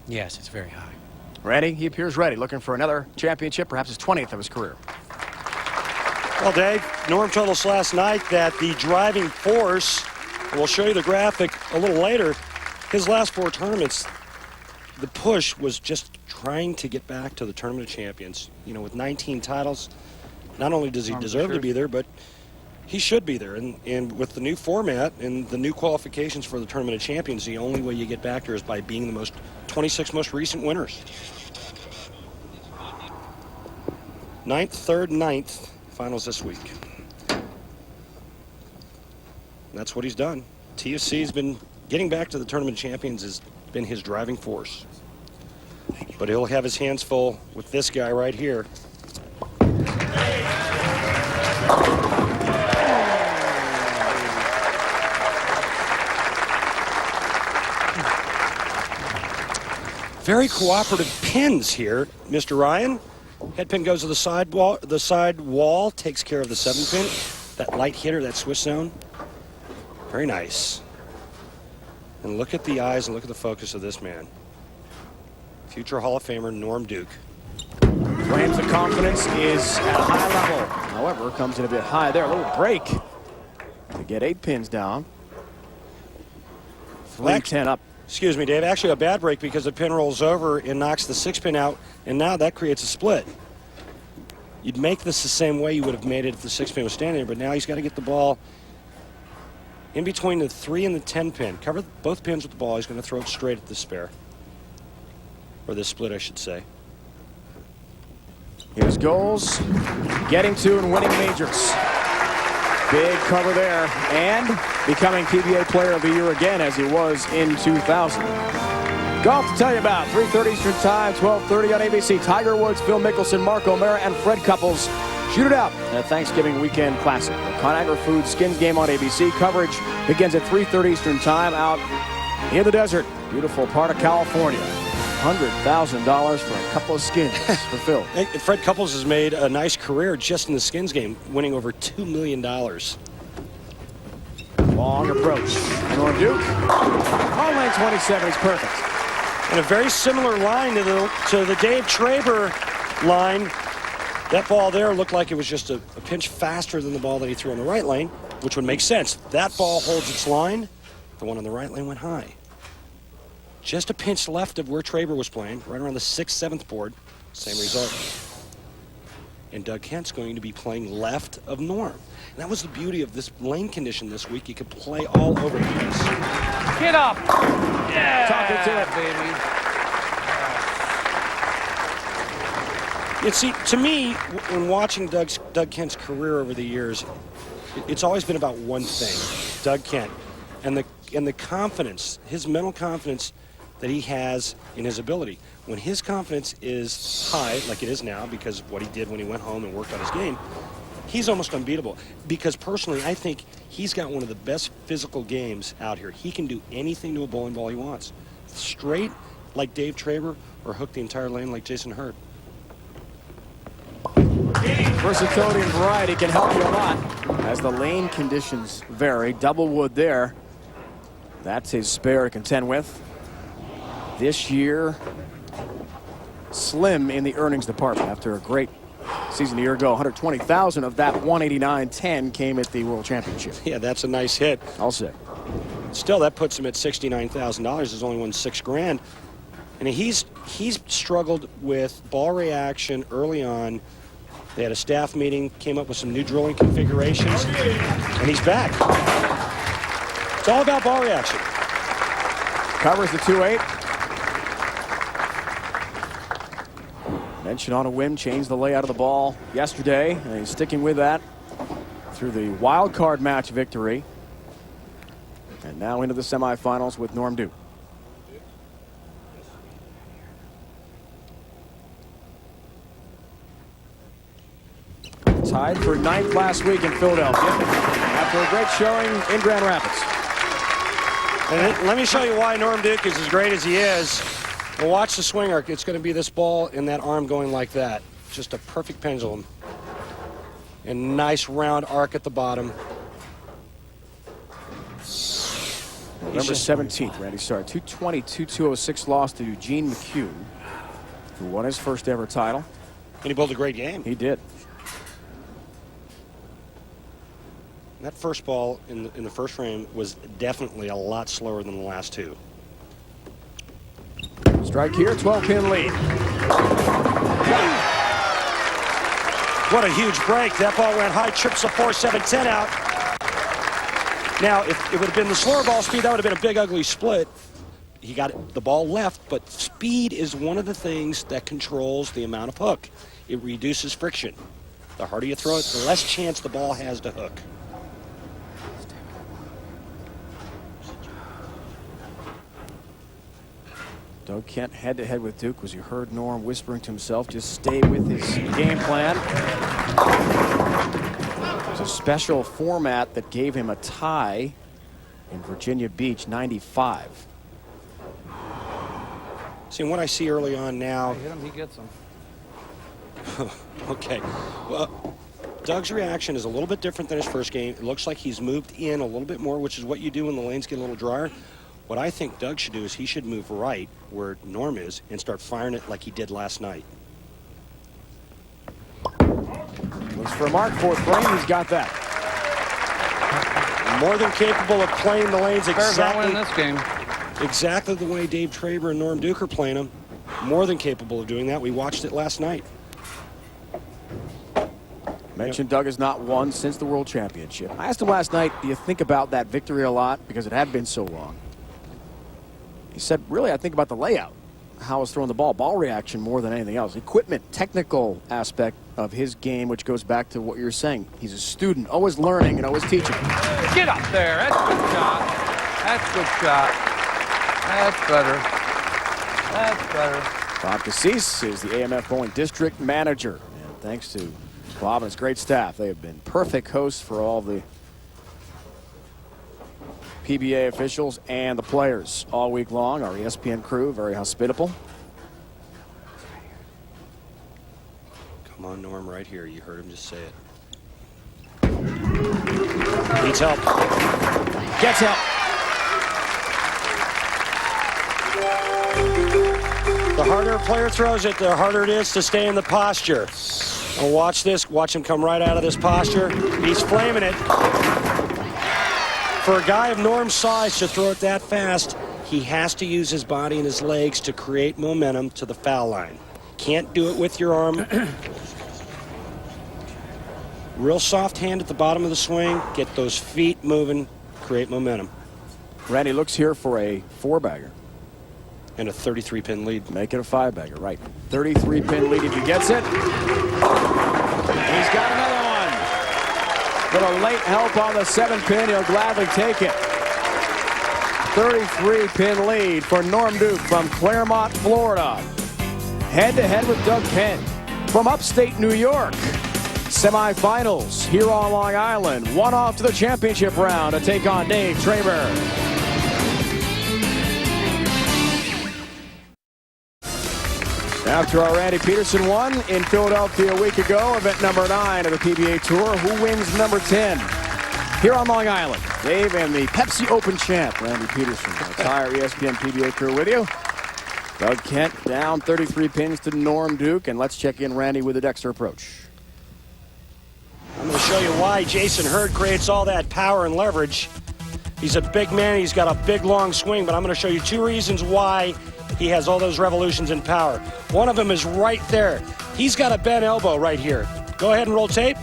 Yes, it's very high. Ready? He appears ready, looking for another championship, perhaps his 20th of his career. Well, Dave, Norm told us last night that the driving force, we'll show you the graphic a little later, his last 4 tournaments, the push was just trying to get back to the Tournament of Champions. You know, with 19 titles, not only does he deserve to be there, but he should be there. And with the new format and the new qualifications for the Tournament of Champions, the only way you get back there is by being the 26 most recent winners. 9th, 3rd, 9th. Finals this week. That's what he's done. TFC's been getting back to the Tournament of Champions has been his driving force. But he'll have his hands full with this guy right here. Very cooperative pins here, Mr. Ryan. Head pin goes to the side wall, takes care of the 7 pin. That light hitter, that Swiss zone. Very nice. And look at the eyes and look at the focus of this man. Future Hall of Famer Norm Duke. Claims the confidence is at a high level. However, comes in a bit high there. A little break to get 8 pins down. 310 up. Excuse me, Dave. Actually, a bad break because the pin rolls over and knocks the 6 pin out, and now that creates a split. You'd make this the same way you would have made it if the 6 pin was standing there, but now he's got to get the ball in between the 3 and the 10 pin. Cover both pins with the ball. He's going to throw it straight at the spare. Or the split, I should say. His goals, getting to and winning majors. Big cover there, and becoming PBA Player of the Year again, as he was in 2000. Golf to tell you about, 3:30 Eastern Time, 12:30 on ABC. Tiger Woods, Phil Mickelson, Mark O'Meara, and Fred Couples shoot it out at Thanksgiving Weekend Classic. The Conagra Foods Skins game on ABC. Coverage begins at 3:30 Eastern Time out in the desert. Beautiful part of California. $100,000 for a couple of skins for Phil. And Fred Couples has made a nice career just in the skins game, winning over $2 million. Long approach. Norm Duke. On lane 27 is perfect. And a very similar line to the Dave Traber line. That ball there looked like it was just a pinch faster than the ball that he threw on the right lane, which would make sense. That ball holds its line. The one on the right lane went high. Just a pinch left of where Traber was playing, right around the 6th, 7th board. Same result. And Doug Kent's going to be playing left of Norm. And that was the beauty of this lane condition this week. You could play all over the place. Get up! Yeah! Talking to it, baby. You see, to me, when watching Doug Kent's career over the years, it's always been about one thing, Doug Kent, and the confidence, his mental confidence that he has in his ability. When his confidence is high, like it is now because of what he did when he went home and worked on his game, he's almost unbeatable. Because personally, I think he's got one of the best physical games out here. He can do anything to a bowling ball he wants. Straight like Dave Traber or hook the entire lane like Jason Hurd. Versatility and variety can help you a lot as the lane conditions vary. Double wood there. That's his spare to contend with. This year, slim in the earnings department after a great season a year ago. 120,000 of that 189.10 came at the World Championship. Yeah, that's a nice hit. I'll say. Still, that puts him at $69,000. He's only won $6,000. And he's struggled with ball reaction early on. They had a staff meeting, came up with some new drilling configurations, and he's back. It's all about ball reaction. Covers the 2-8. Mentioned on a whim, changed the layout of the ball yesterday, and he's sticking with that through the wild card match victory. And now into the semifinals with Norm Duke. Tied for 9th last week in Philadelphia after a great showing in Grand Rapids. And let me show you why Norm Duke is as great as he is. Well, watch the swing arc. It's going to be this ball and that arm going like that. Just a perfect pendulum. And nice round arc at the bottom. November 17th, Randy started 220-206 loss to Eugene McHugh, who won his first ever title. And he bowled a great game. He did. That first ball in the first frame was definitely a lot slower than the last two. Strike here, 12-pin lead. What a huge break. That ball went high, trips a 4-7-10 out. Now, if it would have been the slower ball speed, that would have been a big, ugly split. He got the ball left, but speed is one of the things that controls the amount of hook. It reduces friction. The harder you throw it, the less chance the ball has to hook. Doug Kent head-to-head with Duke, as you heard Norm whispering to himself, just stay with his game plan. It was a special format that gave him a tie in Virginia Beach, 95. See, what I see early on now... Hit him, he gets him. Okay. Well, Doug's reaction is a little bit different than his first game. It looks like he's moved in a little bit more, which is what you do when the lanes get a little drier. What I think Doug should do is he should move right where Norm is and start firing it like he did last night. Looks for a mark, 4th frame, he's got that. More than capable of playing the lanes exactly this game. Exactly the way Dave Traber and Norm Duke are playing them. More than capable of doing that. We watched it last night. Mentioned Doug has not won since the World Championship. I asked him last night, do you think about that victory a lot? Because it had been so long. He said, really, I think about the layout, how I was throwing the ball, ball reaction more than anything else. Equipment, technical aspect of his game, which goes back to what you're saying. He's a student, always learning and always teaching. Get up there. That's a good shot. That's a good shot. That's better. That's better. Bob Cassis is the AMF Bowling District Manager. And thanks to Bob and his great staff, they have been perfect hosts for all the PBA officials and the players all week long. Our ESPN crew, very hospitable. Come on, Norm, right here. You heard him just say it. Needs help. Gets help. The harder a player throws it, the harder it is to stay in the posture. And watch this. Watch him come right out of this posture. He's flaming it. For a guy of Norm's size to throw it that fast, he has to use his body and his legs to create momentum to the foul line. Can't do it with your arm. Real soft hand at the bottom of the swing. Get those feet moving. Create momentum. Randy looks here for a 4-bagger. And a 33-pin lead. Make it a 5-bagger, right. 33-pin lead if he gets it. He's got another one. Little late help on the 7-pin. He'll gladly take it. 33-pin lead for Norm Duke from Claremont, Florida. Head-to-head with Doug Kent from upstate New York. Semifinals here on Long Island. One off to the championship round to take on Dave Traber. After our Randy Peterson won in Philadelphia a week ago, event number 9 of the PBA Tour, who wins number 10? Here on Long Island, Dave and the Pepsi Open champ, Randy Peterson. The entire ESPN PBA crew with you. Doug Kent down 33 pins to Norm Duke. And let's check in Randy with the Dexter approach. I'm going to show you why Jason Hurd creates all that power and leverage. He's a big man. He's got a big, long swing, but I'm going to show you 2 reasons why he has all those revolutions in power. One of them is right there. He's got a bent elbow right here. Go ahead and roll tape.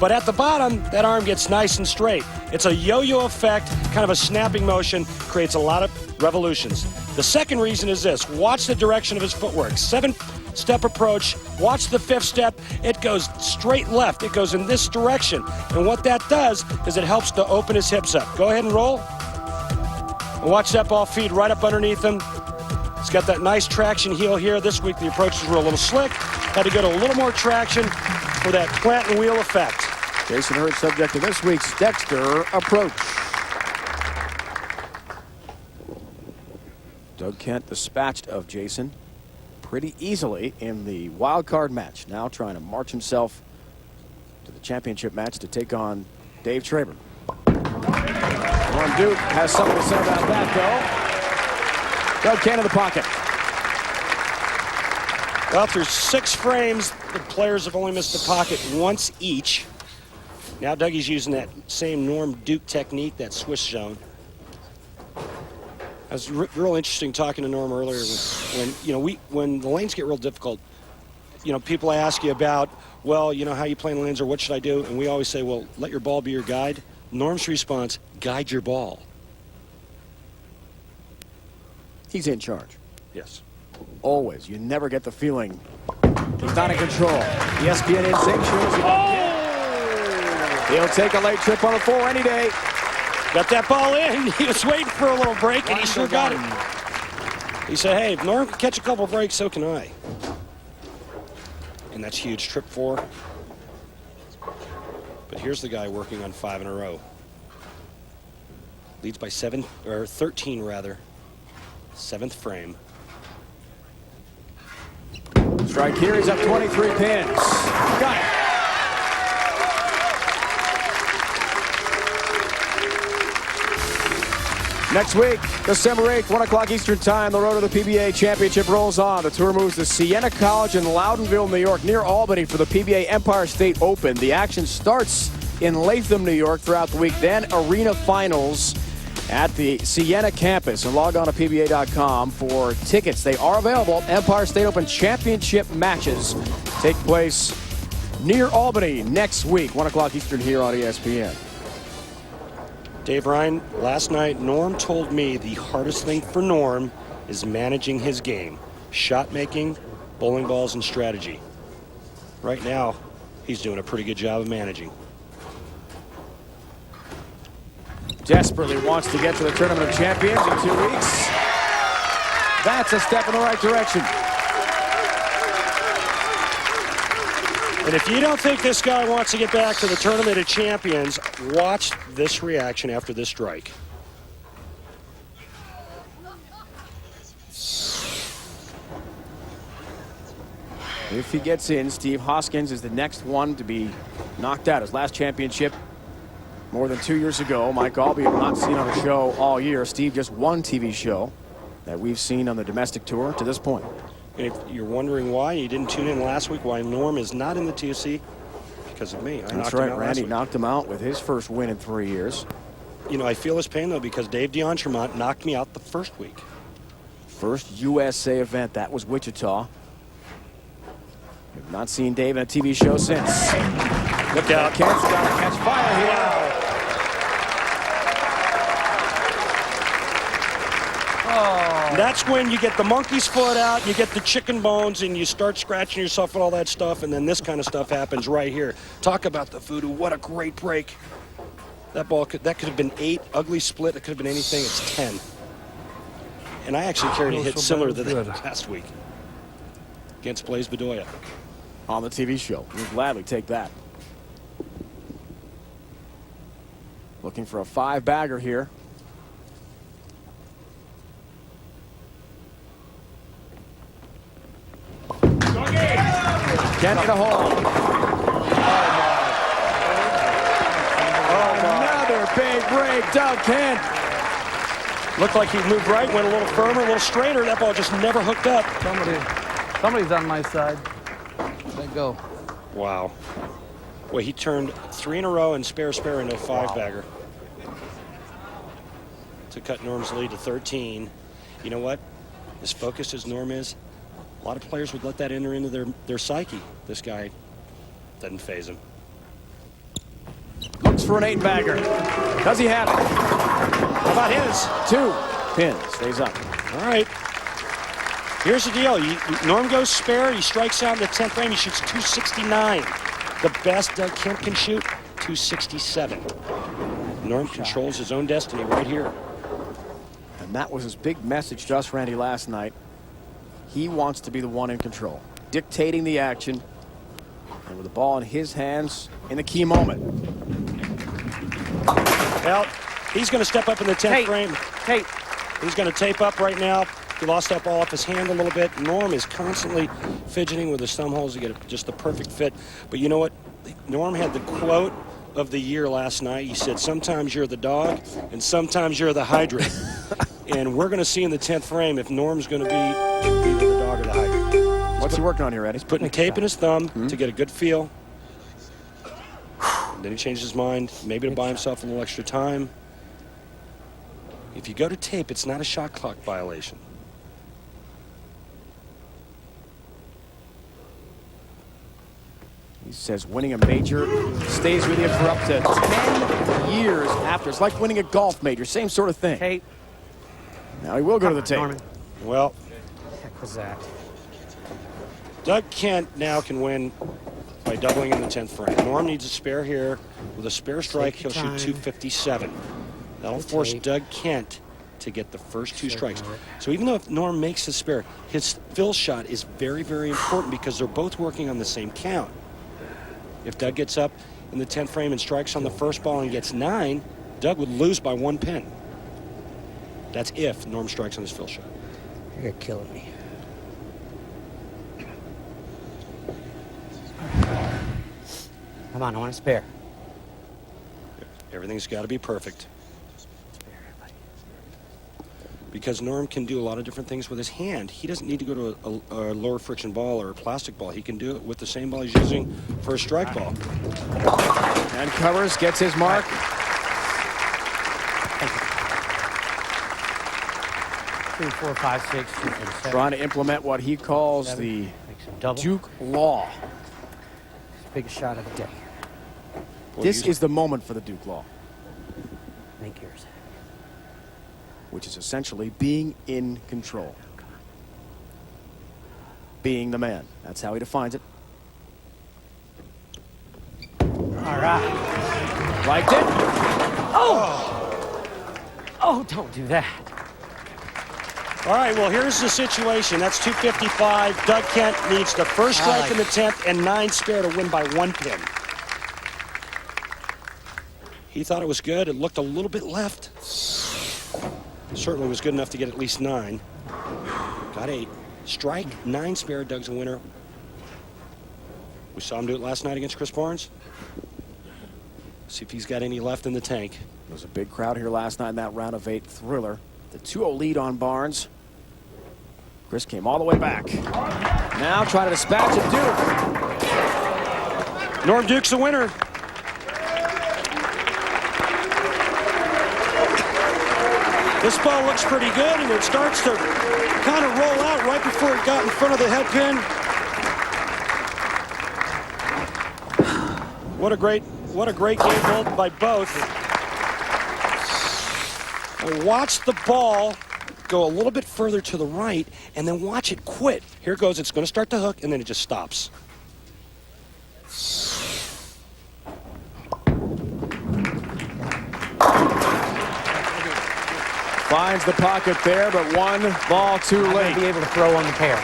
But at the bottom, that arm gets nice and straight. It's a yo-yo effect, kind of a snapping motion, creates a lot of revolutions. The second reason is this. Watch the direction of his footwork. 7-step approach. Watch the 5th step. It goes straight left. It goes in this direction. And what that does is it helps to open his hips up. Go ahead and roll. And watch that ball feed right up underneath him. He's got that nice traction heel here. This week the approaches were a little slick. Had to go to a little more traction for that plant and wheel effect. Jason Hurd subject to this week's Dexter approach. Doug Kent dispatched of Jason pretty easily in the wild card match. Now trying to march himself to the championship match to take on Dave Traber. Norm Duke has something to say about that, though. Doug Kent in the pocket. Well, through 6 frames, the players have only missed the pocket once each. Now Dougie's using that same Norm Duke technique, that Swiss zone. It was real interesting talking to Norm earlier when the lanes get real difficult. People ask you about, well, how you play in the lanes or what should I do? And we always say, well, let your ball be your guide. Norm's response, guide your ball. He's in charge. Yes. Always. You never get the feeling he's not in control. ESPN instinct shows he'll take a late trip on the 4 any day. Got that ball in. He was waiting for a little break, and he sure got it. He said, hey, if Norm can catch a couple breaks, so can I. And that's huge. Trip 4. But here's the guy working on 5 in a row. Leads by 13 rather. 7th frame. Strike here. He's up 23 pins. Got it. Next week, December 8th, 1 o'clock Eastern Time, the road to the PBA Championship rolls on. The tour moves to Siena College in Loudonville, New York, near Albany for the PBA Empire State Open. The action starts in Latham, New York throughout the week, then arena finals at the Siena campus. And log on to PBA.com for tickets. They are available. Empire State Open Championship matches take place near Albany next week, 1 o'clock Eastern here on ESPN. Dave Ryan, last night Norm told me the hardest thing for Norm is managing his game. Shot making, bowling balls, and strategy. Right now, he's doing a pretty good job of managing. Desperately wants to get to the Tournament of Champions in 2 weeks. That's a step in the right direction. And if you don't think this guy wants to get back to the Tournament of Champions, watch this reaction after this strike. If he gets in, Steve Hoskins is the next one to be knocked out. His last championship more than 2 years ago. Mike Albee have not seen on a show all year. Steve just one TV show that we've seen on the domestic tour to this point. And if you're wondering why you didn't tune in last week, why Norm is not in the TOC, because of me. That's right, Randy knocked him out with his first win in 3 years. I feel his pain, though, because Dave DeAntremont knocked me out the first week. First USA event, that was Wichita. We've not seen Dave in a TV show since. Look out. Kent's got to catch fire here. That's when you get the monkey's foot out, you get the chicken bones, and you start scratching yourself and all that stuff, and then this kind of stuff happens right here. Talk about the voodoo. What a great break. That ball could have been 8, ugly split. It could have been anything. It's 10. And I actually carried a hit similar to that last week against Blaise Bedoya. On the TV show. We'll gladly take that. Looking for a 5-bagger here. Kent in a hole. Another big break, Doug Kent. Looked like he moved right, went a little firmer, a little straighter. That ball just never hooked up. Somebody's on my side. Let go. Wow. Well, he turned 3 in a row and spare into a 5-bagger. To cut Norm's lead to 13. You know what? As focused as Norm is, a lot of players would let that enter into their psyche. This guy doesn't faze him. Looks for an 8-bagger. Does he have it? How about his? 2 pins. Stays up. All right. Here's the deal. Norm goes spare. He strikes out in the 10th frame. He shoots 269. The best Doug Kent can shoot, 267. Norm controls his own destiny right here. And that was his big message to us, Randy, last night. He wants to be the one in control, dictating the action, and with the ball in his hands in the key moment. Well, he's going to step up in the 10th frame. Tape. He's going to tape up right now. He lost that ball off his hand a little bit. Norm is constantly fidgeting with his thumb holes to get just the perfect fit. But you know what? Norm had the quote of the year last night. He said, sometimes you're the dog and sometimes you're the hydrant. And we're going to see in the 10th frame if Norm's going to be either the dog or the hydrant. What's he working on here, Eddie? He's putting tape in his thumb to get a good feel. Then he changes his mind, maybe to buy himself a little extra time. If you go to tape, it's not a shot clock violation. He says winning a major stays with you for up to 10 years after. It's like winning a golf major, same sort of thing. Tape. Now he will go to the tape. Norman. Well, What the heck was that? Doug Kent now can win by doubling in the 10th frame. Norm needs a spare here. With a spare strike, he'll shoot 257. That'll force Doug Kent to get the first 2 strikes. So even though if Norm makes the spare, his fill shot is very, very important because they're both working on the same count. If Doug gets up in the 10th frame and strikes on the first ball and gets 9, Doug would lose by 1 pin. That's if Norm strikes on his fill shot. You're killing me. Come on, I want to spare. Everything's got to be perfect. Because Norm can do a lot of different things with his hand. He doesn't need to go to a lower friction ball or a plastic ball. He can do it with the same ball he's using for a strike ball. And covers, gets his mark. 2, 4, 5, 6, 2, 4, 7. Trying to implement what he calls the Makes a double. Duke Law. Biggest shot of the day. This is the moment for the Duke Law, Make yours. which is essentially being in control. Being the man. That's how he defines it. All right. Liked it. Oh! Oh, don't do that. All right, well, here's the situation. That's 255. Doug Kent needs the first strike in the 10th and 9 spare to win by 1 pin. He thought it was good. It looked a little bit left. Certainly was good enough to get at least 9. Got 8. Strike, 9 spare. Doug's a winner. We saw him do it last night against Chris Barnes. See if he's got any left in the tank. There was a big crowd here last night in that round of 8 thriller. The 2-0 lead on Barnes. Chris came all the way back. Now trying to dispatch of Duke. Norm Duke's the winner. This ball looks pretty good, and it starts to kind of roll out right before it got in front of the head pin. What a great game built by both. Now watch the ball go a little bit further to the right, and then watch it quit. Here it goes. It's going to start to hook, and then it just stops. Finds the pocket there, but 1 ball too I'm late. going to be able to throw on the pair.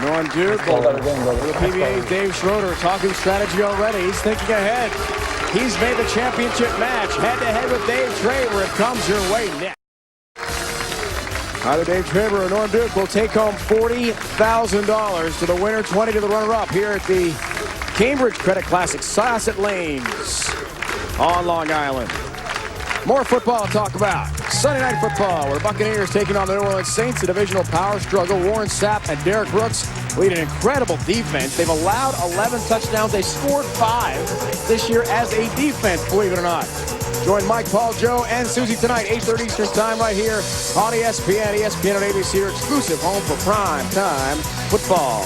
Norm Duke, for the PBA's Dave Schroeder, talking strategy already. He's thinking ahead. He's made the championship match. Head-to-head with Dave Traber. It comes your way next. Either Dave Traber or Norm Duke will take home $40,000 to the winner, 20 to the runner-up here at the Cambridge Credit Classic, Syosset Lanes on Long Island. More football to talk about. Sunday Night Football, where the Buccaneers taking on the New Orleans Saints. A divisional power struggle. Warren Sapp and Derek Brooks lead an incredible defense. They've allowed 11 touchdowns. They scored 5 this year as a defense, believe it or not. Join Mike, Paul, Joe, and Susie tonight, 8:30 Eastern Time, right here on ESPN. ESPN on ABC, your exclusive home for prime time football.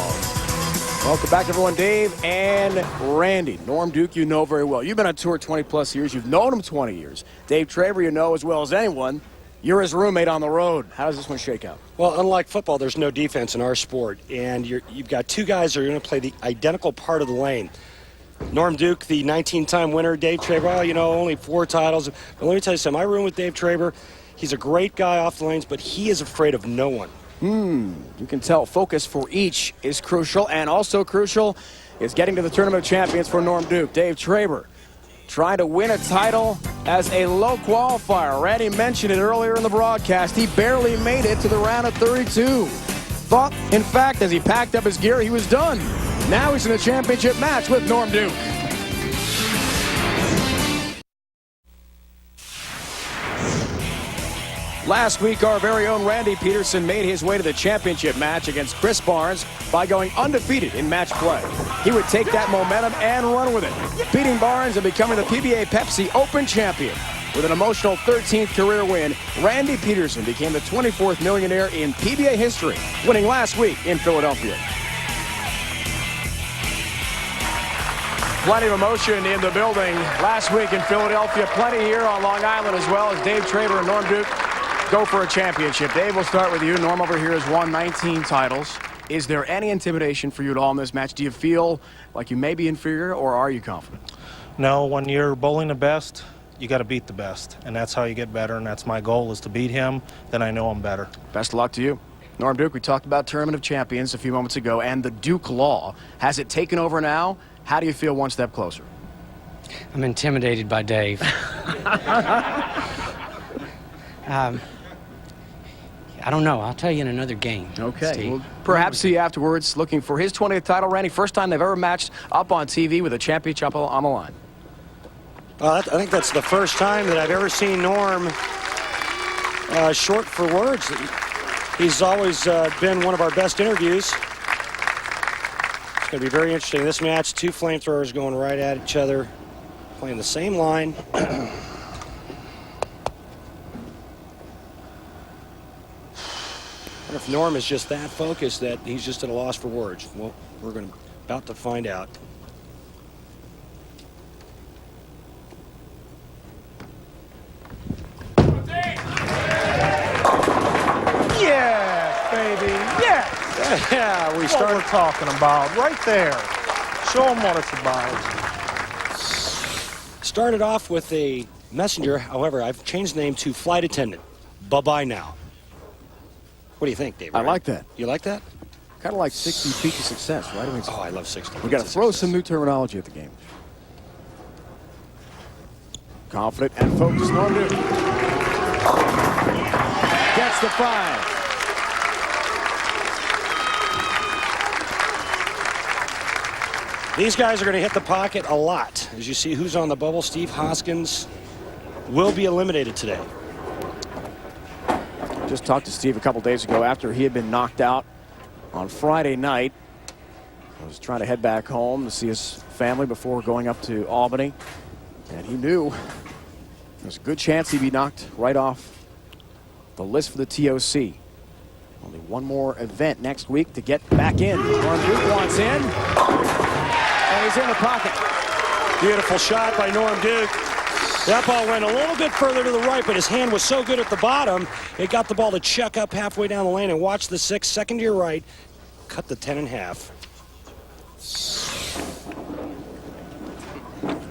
Welcome back, everyone. Dave and Randy. Norm Duke, you know very well. You've been on tour 20-plus years. You've known him 20 years. Dave Traber, you know as well as anyone. You're his roommate on the road. How does this one shake out? Well, unlike football, there's no defense in our sport, and you've got two guys that are going to play the identical part of the lane. Norm Duke, the 19-time winner. Dave Traber, well, you know, only 4 titles. But let me tell you something. I room with Dave Traber. He's a great guy off the lanes, but he is afraid of no one. You can tell focus for each is crucial, and also crucial is getting to the Tournament of Champions for Norm Duke. Dave Traber trying to win a title as a low qualifier. Randy mentioned it earlier in the broadcast. He barely made it to the round of 32. Thought, in fact, as he packed up his gear, he was done. Now he's in a championship match with Norm Duke. Last week, our very own Randy Peterson made his way to the championship match against Chris Barnes by going undefeated in match play. He would take that momentum and run with it, beating Barnes and becoming the PBA Pepsi Open champion. With an emotional 13th career win, Randy Peterson became the 24th millionaire in PBA history, winning last week in Philadelphia. Plenty of emotion in the building last week in Philadelphia. Plenty here on Long Island as well as Dave Traber and Norm Duke go for a championship. Dave, we'll start with you. Norm over here has won 19 titles. Is there any intimidation for you at all in this match? Do you feel like you may be inferior, or are you confident? No, when you're bowling the best, you got to beat the best, and that's how you get better, and that's my goal, is to beat him. Then I know I'm better. Best of luck to you. Norm Duke, we talked about Tournament of Champions a few moments ago, and the Duke Law. Has it taken over now? How do you feel one step closer? I'm intimidated by Dave. I don't know. I'll tell you in another game. Okay. Steve. We'll perhaps see you afterwards, looking for his 20th title. Randy, first time they've ever matched up on TV with a championship on the line. I think that's the first time that I've ever seen Norm short for words. He's always been one of our best interviews. It's going to be very interesting. This match, 2 flamethrowers going right at each other, playing the same line. I wonder if Norm is just that focused that he's just at a loss for words. Well, we're about to find out. Yes, baby, yes. Yeah, we What start. we're talking about right there. Show them what it's about. Started off with a messenger. However, I've changed the name to flight attendant. Bye-bye now. What do you think, Dave? I like that. You like that? Kind of like 60 feet to success, right? I mean, Oh, I love 60. we got to throw some new terminology at the game. Confident and focused, Norm Duke. Gets the 5. These guys are going to hit the pocket a lot. As you see who's on the bubble, Steve Hoskins will be eliminated today. Just talked to Steve a couple days ago after he had been knocked out on Friday night. I was trying to head back home to see his family before going up to Albany. And he knew there's a good chance he'd be knocked right off the list for the TOC. Only one more event next week to get back in. Norm Duke wants in. And he's in the pocket. Beautiful shot by Norm Duke. That ball went a little bit further to the right, but his hand was so good at the bottom, it got the ball to check up halfway down the lane and watch the 6, second to your right, cut the 10 in half.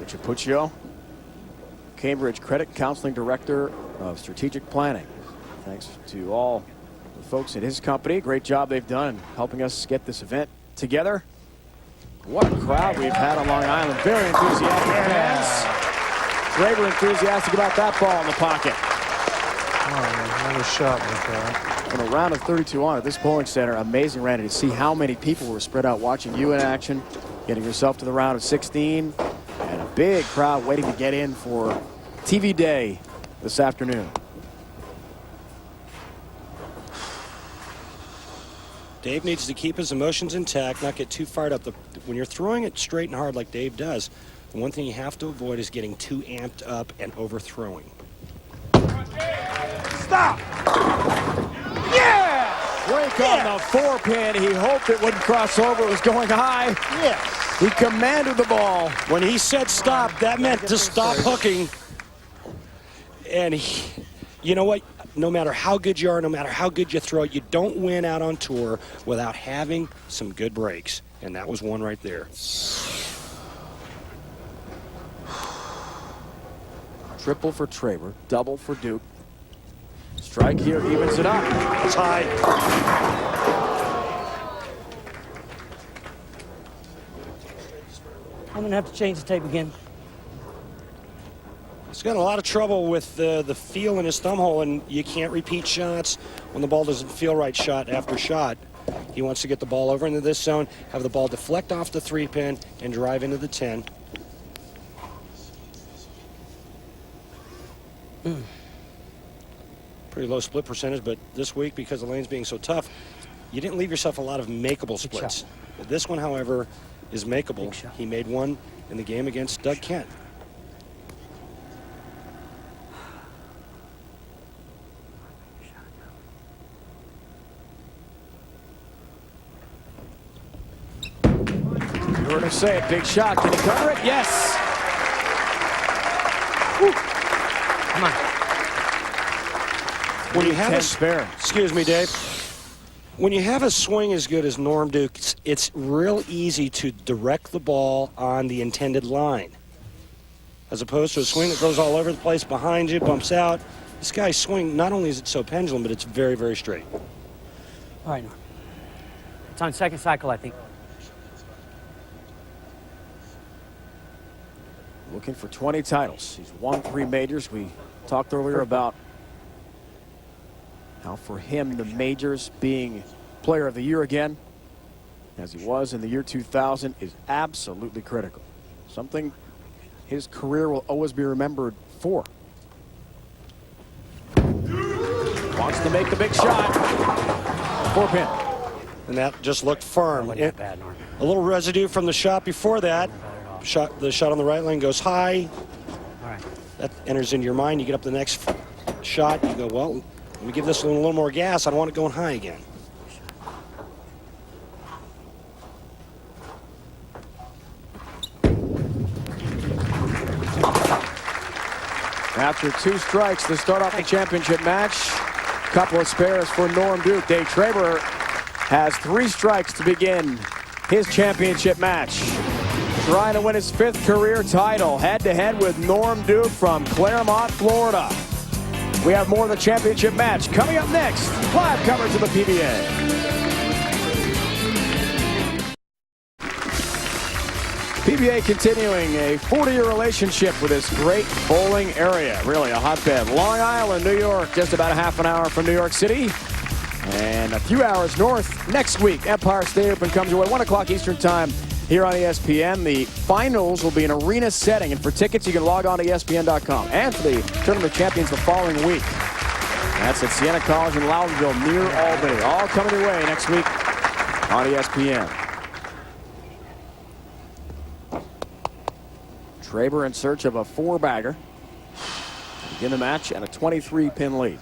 Richard Puccio, Cambridge Credit Counseling Director of Strategic Planning. Thanks to all the folks at his company. Great job they've done helping us get this event together. What a crowd we've had on Long Island. Very enthusiastic fans. Traber enthusiastic about that ball in the pocket. Oh, another shot like that. In a round of 32 on at this bowling center, amazing, Randy, to see how many people were spread out watching you in action, getting yourself to the round of 16, and a big crowd waiting to get in for TV day this afternoon. Dave needs to keep his emotions intact, not get too fired up. When you're throwing it straight and hard like Dave does, the one thing you have to avoid is getting too amped up and overthrowing. Stop! Yeah! Break on the 4-pin. He hoped it wouldn't cross over. It was going high. Yes. He commanded the ball. When he said stop, that meant to stop hooking. And you know what? No matter how good you are, no matter how good you throw, you don't win out on tour without having some good breaks. And that was one right there. Triple for Traber, double for Duke. Strike here evens it up. It's high. I'm going to have to change the tape again. He's got a lot of trouble with the feel in his thumb hole, and you can't repeat shots when the ball doesn't feel right shot after shot. He wants to get the ball over into this zone, have the ball deflect off the 3-pin, and drive into the 10. Pretty low split percentage, but this week, because the lane's being so tough, you didn't leave yourself a lot of makeable splits. This one, however, is makeable. He made one in the game against Doug Kent. You heard him say it. Big shot. Can he cover it? Yes. Woo. Come on. When you have a spare. Excuse me, Dave. When you have a swing as good as Norm Duke's, it's real easy to direct the ball on the intended line, as opposed to a swing that goes all over the place behind you, bumps out. This guy's swing, not only is it so pendulum, but it's very, very straight. All right, Norm. It's on second cycle, I think. Looking for 20 titles. He's won 3 majors. We talked earlier about how for him the majors being player of the year again, as he was in the year 2000, is absolutely critical. Something his career will always be remembered for. Wants to make the big shot. 4-pin. And that just looked firm. Wasn't that bad, Norm. A little residue from the shot before that. The shot on the right lane goes high. All right. That enters into your mind. You get up the next shot. You go, well, let me give this one a little more gas. I don't want it going high again. After 2 strikes to start off the championship match, a couple of spares for Norm Duke. Dave Traber has 3 strikes to begin his championship match. Trying to win his 5th career title, head-to-head with Norm Duke from Claremont, Florida. We have more of the championship match coming up next. Live coverage of the PBA. PBA continuing a 40-year relationship with this great bowling area. Really a hotbed. Long Island, New York, just about a half an hour from New York City. And a few hours north next week. Empire State Open comes your way, 1 o'clock Eastern Time here on ESPN. The finals will be an arena setting, and for tickets you can log on to ESPN.com. And for the Tournament of Champions the following week. That's at Siena College in Loudonville near Albany. All coming your way next week on ESPN. Traber in search of a 4-bagger to begin the match at a 23-pin lead.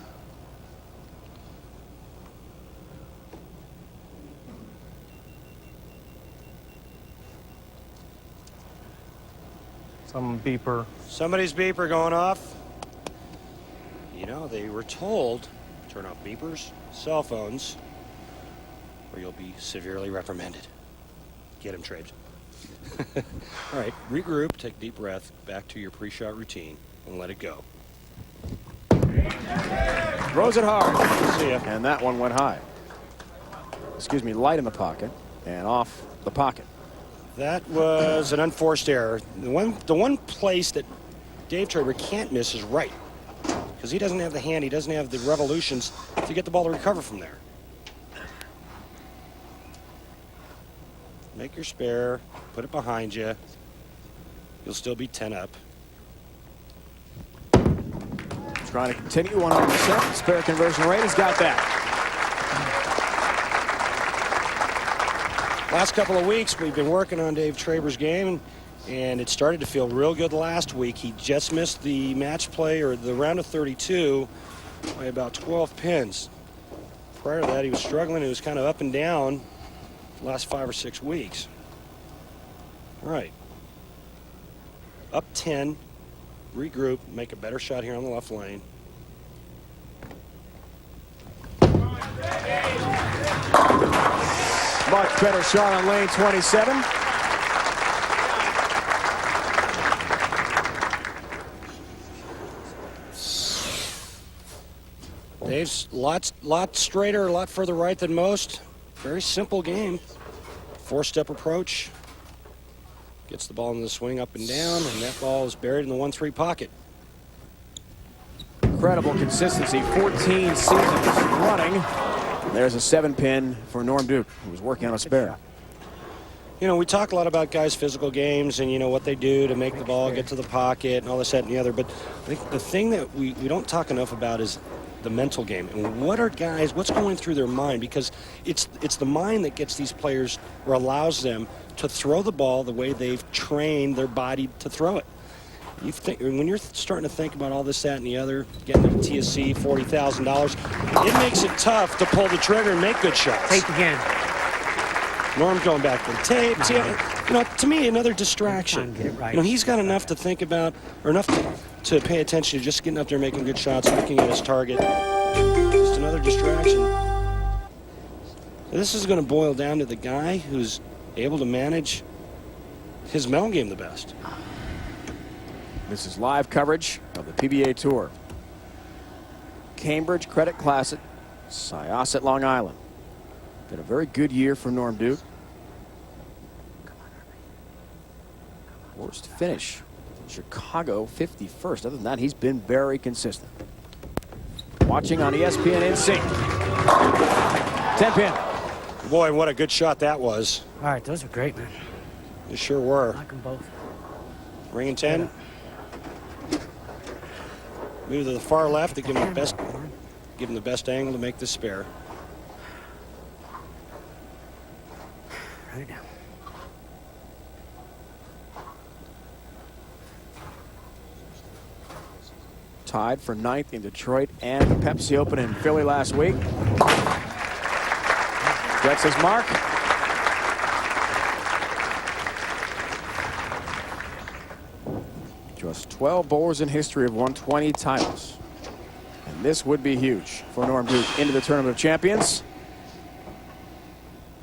Some beeper. Somebody's beeper going off. You know, they were told, turn off beepers, cell phones, or you'll be severely reprimanded. Get him, Trabes. All right, regroup, take a deep breath, back to your pre-shot routine, and let it go. Throws it hard. See ya. And that one went high. Excuse me, light in the pocket and off the pocket. That was an unforced error. The one place that Dave Traber can't miss is right, because he doesn't have the hand, he doesn't have the revolutions to get the ball to recover from there. Make your spare, put it behind you. You'll still be 10 up. Trying to continue 100%. Spare conversion rate has got that. Last couple of weeks, we've been working on Dave Traber's game, and it started to feel real good last week. He just missed the match play, or the round of 32, by about 12 pins. Prior to that, he was struggling. He was kind of up and down the last 5 or 6 weeks. All right. Up 10, regroup, make a better shot here on the left lane. Much better shot on lane 27. Dave's lot straighter, a lot further right than most. Very simple game. 4-step approach. Gets the ball in the swing up and down, and that ball is buried in the 1-3 pocket. Incredible consistency. 14 seasons running. There's a 7-pin for Norm Duke, who was working on a spare. You know, we talk a lot about guys' physical games and, you know, what they do to make the ball get to the pocket and all this, that, and the other. But I think the thing that we don't talk enough about is the mental game. And what's going through their mind? Because it's the mind that gets these players, or allows them to throw the ball the way they've trained their body to throw it. When you're starting to think about all this, that, and the other, getting a TSC, $40,000, it makes it tough to pull the trigger and make good shots. Tape again. Norm's going back to the tape. See, you know, to me, another distraction. Get it right. You know, he's got enough to think about, or enough to pay attention to just getting up there, making good shots, looking at his target. Just another distraction. This is going to boil down to the guy who's able to manage his mental game the best. This is live coverage of the PBA Tour. Cambridge Credit Classic, Syosset, Long Island. Been a very good year for Norm Duke. Worst finish in Chicago, 51st. Other than that, he's been very consistent. Watching on ESPN in sync. 10-pin. Boy, what a good shot that was. All right, those are great, man. They sure were. I like them both. Ring and 10. Move to the far left to give him the best angle to make this spare. Right now. Tied for 9th in Detroit and the Pepsi Open in Philly last week. Gets his mark. Just 12 bowlers in history have won 20 titles. And this would be huge for Norm Duke into the Tournament of Champions.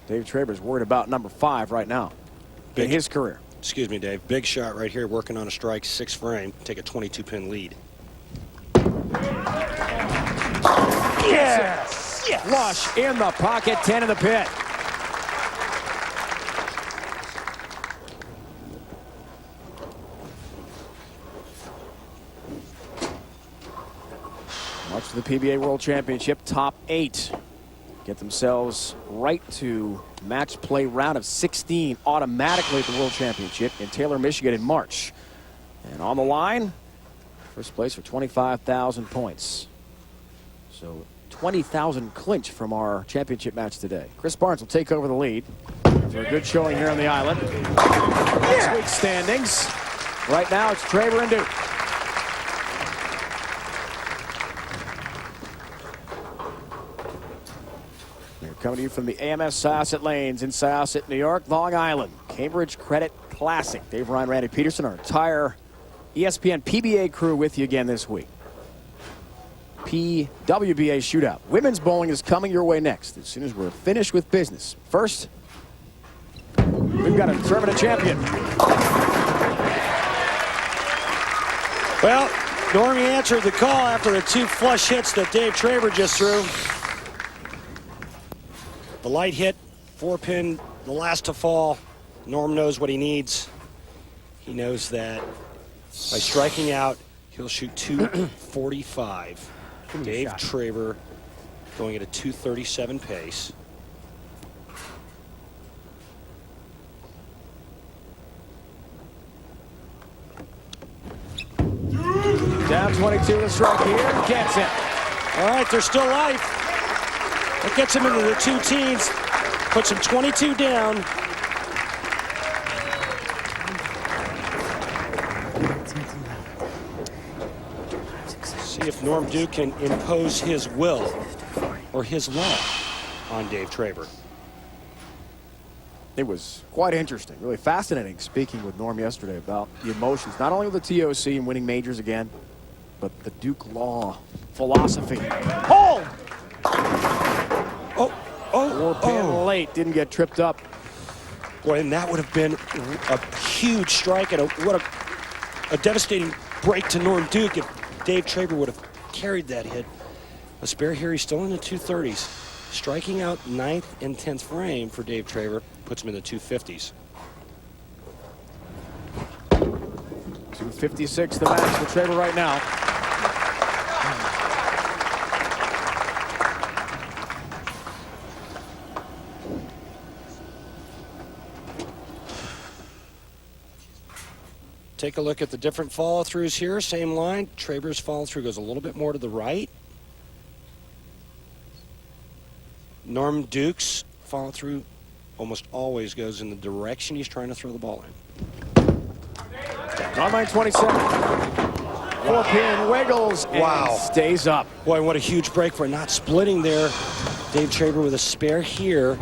Dave Traber's worried about number 5 right now in his career. Excuse me, Dave. Big shot right here, working on a strike, 6 frame. Take a 22-pin lead. Yes! Yes! Flush in the pocket, 10 in the pit. March to the PBA World Championship, top 8. Get themselves right to match play round of 16 automatically at the World Championship in Taylor, Michigan in March. And on the line, first place for 25,000 points. So 20,000 clinch from our championship match today. Chris Barnes will take over the lead for a good showing here on the island. This week's standings. Right now it's Traber and Duke. Coming to you from the AMF Syosset Lanes in Syosset, New York, Long Island. Cambridge Credit Classic. Dave Ryan, Randy Peterson, our entire ESPN PBA crew with you again this week. PWBA shootout. Women's bowling is coming your way next as soon as we're finished with business. First, we've got a tournament champion. Well, Normie answered the call after the 2 flush hits that Dave Traber just threw. The light hit, 4-pin, the last to fall. Norm knows what he needs. He knows that by striking out, he'll shoot 245. Dave Traber going at a 237 pace. Down 22 with a strike here. Gets it. All right, there's still life. That gets him into the two teens. Puts him 22 down. See if Norm Duke can impose his will or his law on Dave Traber. It was quite interesting, really fascinating speaking with Norm yesterday about the emotions, not only with the TOC and winning majors again, but the Duke law philosophy. Oh! Four-pin late, didn't get tripped up. Boy, and that would have been a huge strike and what a devastating break to Norm Duke if Dave Traber would have carried that hit. A spare here, he's still in the 230s. Striking out 9th and 10th frame for Dave Traber puts him in the 250s. 256 the match for Traber right now. Take a look at the different follow-throughs here. Same line. Traber's follow-through goes a little bit more to the right. Norm Duke's follow-through almost always goes in the direction he's trying to throw the ball in. On line 27. Four-pin wiggles and stays up. Boy, what a huge break for not splitting there. Dave Traber with a spare here.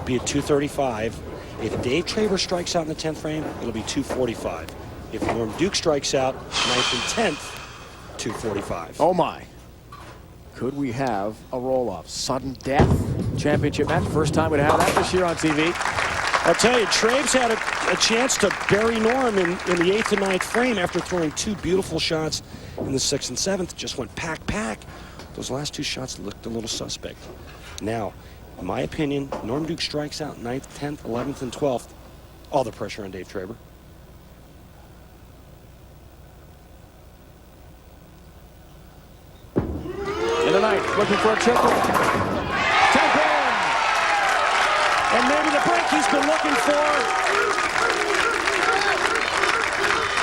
Be at 235. If Dave Traber strikes out in the 10th frame, it'll be 245. If Norm Duke strikes out 9th and 10th, 245. Oh my. Could we have a roll-off? Sudden death championship match. First time we'd have that this year on TV. I'll tell you, Trabe's had a chance to bury Norm in the 8th and 9th frame after throwing two beautiful shots in the 6th and 7th. Just went pack. Those last two shots looked a little suspect. Now, in my opinion, Norm Duke strikes out 9th, 10th, 11th, and 12th. All the pressure on Dave Traber. In the ninth, looking for a triple. Tap in! And maybe the break he's been looking for.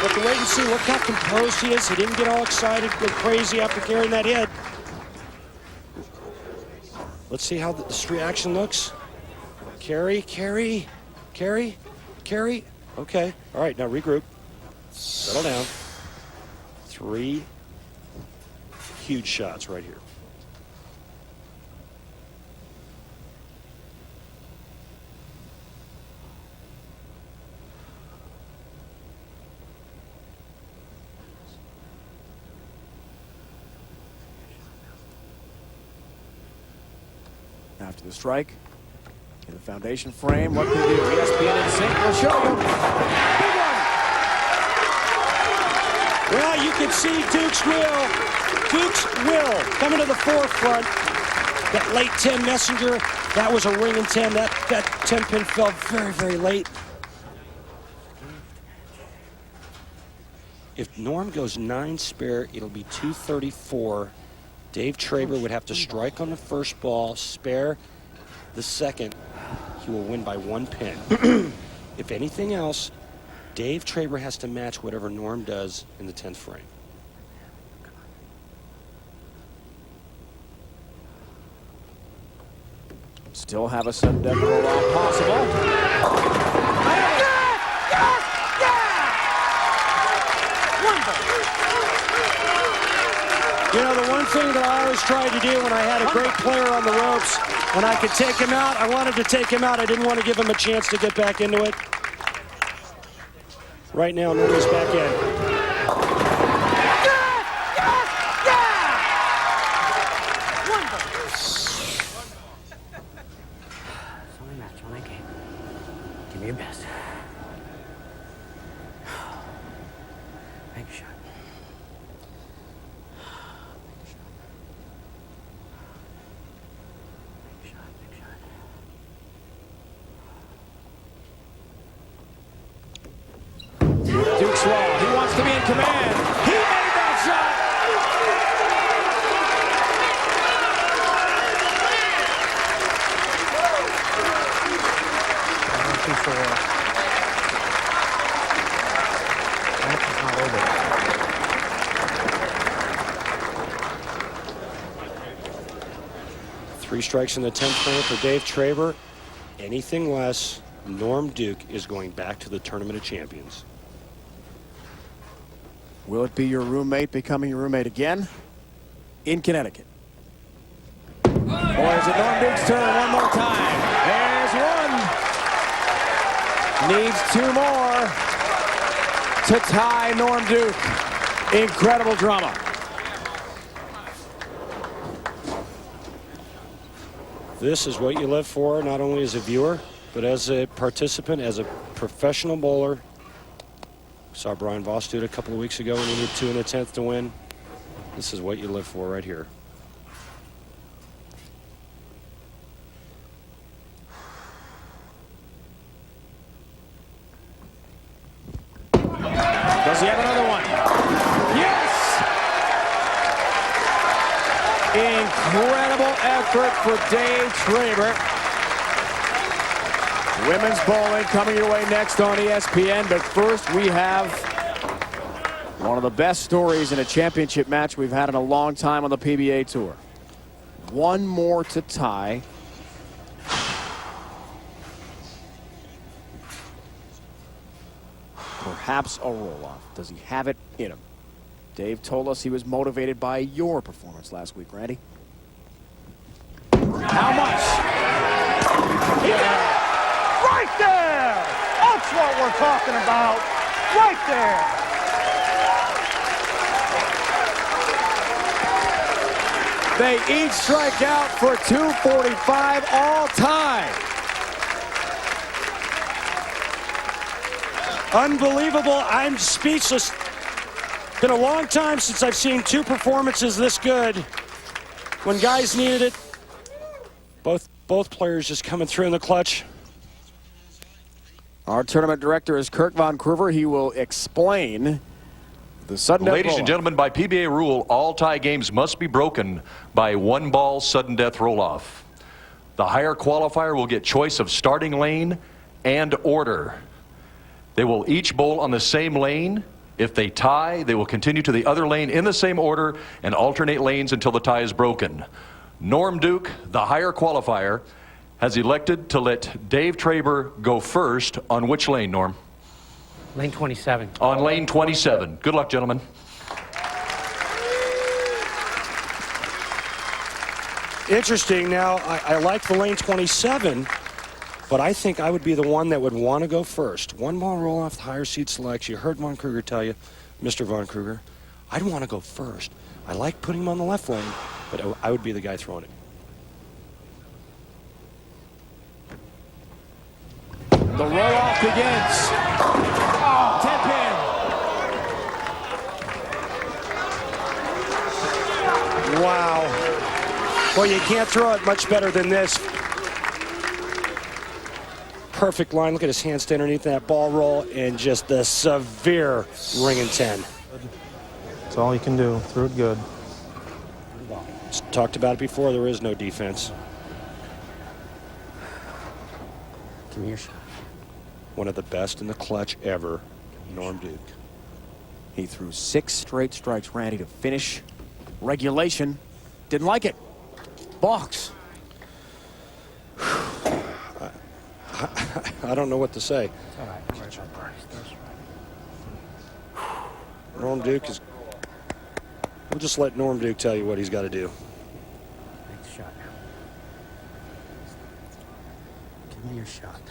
But to wait and see. Look how composed he is. He didn't get all excited, go crazy after carrying that hit. Let's see how this reaction looks. Carry. Okay. All right, now regroup. Settle down. Three huge shots right here. After the strike, in the foundation frame, what can he do? ESPN in sync will show you. Big one! Well, you can see Duke's will coming to the forefront. That late 10 messenger, that was a ring in 10. That 10 pin fell very, very late. If Norm goes 9 spare, it'll be 234. Dave Traber would have to strike on the first ball, spare the second. He will win by 1 pin. If anything else, Dave Traber has to match whatever Norm does in the 10th frame. Still have a sudden death roll-off possible. You know, the one thing that I always tried to do when I had a great player on the ropes, when I could take him out, I wanted to take him out. I didn't want to give him a chance to get back into it. Right now, Norman's back in. Give me your best. Make a shot. Duke's law. He wants to be in command. He made that shot. 3 strikes in the 10th frame for Dave Traber. Anything less, Norm Duke is going back to the Tournament of Champions. Will it be your roommate becoming your roommate again in Connecticut? Or is it Norm Duke's turn one more time? There's one. Needs 2 more to tie Norm Duke. Incredible drama. This is what you live for, not only as a viewer, but as a participant, as a professional bowler. Saw Brian Voss do it a couple of weeks ago when he needed 2 in the 10th to win. This is what you live for right here. Does he have another one? Yes! Incredible effort for Dave Traber. Women's bowling coming your way next on ESPN, but first we have one of the best stories in a championship match we've had in a long time on the PBA Tour. 1 more to tie. Perhaps a roll-off. Does he have it in him? Dave told us he was motivated by your performance last week, Randy. How much? Yeah. Right there! That's what we're talking about. Right there. They each strike out for 245 all time. Unbelievable. I'm speechless. Been a long time since I've seen 2 performances this good. When guys needed it, both players just coming through in the clutch. Our tournament director is Kirk Von Kruver. He will explain the sudden death Ladies and gentlemen, by PBA rule, all tie games must be broken by 1-ball sudden death roll-off. The higher qualifier will get choice of starting lane and order. They will each bowl on the same lane. If they tie, they will continue to the other lane in the same order and alternate lanes until the tie is broken. Norm Duke, the higher qualifier, has elected to let Dave Traber go first on which lane, Norm? Lane 27. On lane 27. Good luck, gentlemen. Interesting. Now, I like the lane 27, but I think I would be the one that would want to go first. 1-ball roll-off, higher seed selects. You heard Von Kruger tell you, Mr. Von Kruger, I'd want to go first. I like putting him on the left lane, but I would be the guy throwing it. The roll-off begins. Tip in. Wow. Well, you can't throw it much better than this. Perfect line. Look at his hand stay underneath that ball roll and just the severe ring and 10. That's all you can do. Threw it good. Talked about it before. There is no defense. Give me your shot. One of the best in the clutch ever, Norm Duke. He threw 6 straight strikes, Randy, to finish regulation. Didn't like it. Box. I don't know what to say. All right. Norm Duke is... We'll just let Norm Duke tell you what he's got to do. Next shot. Give me your shot.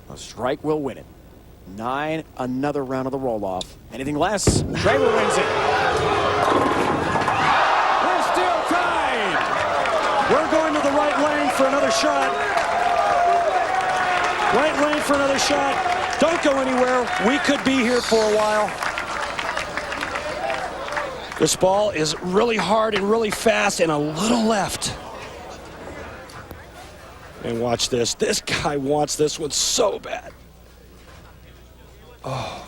A strike will win it. 9, another round of the roll-off. Anything less, Traber wins it. We're still tied. We're going to the right lane for another shot. Right lane for another shot. Don't go anywhere. We could be here for a while. This ball is really hard and really fast and a little left. And watch this. This guy wants this one so bad. Oh.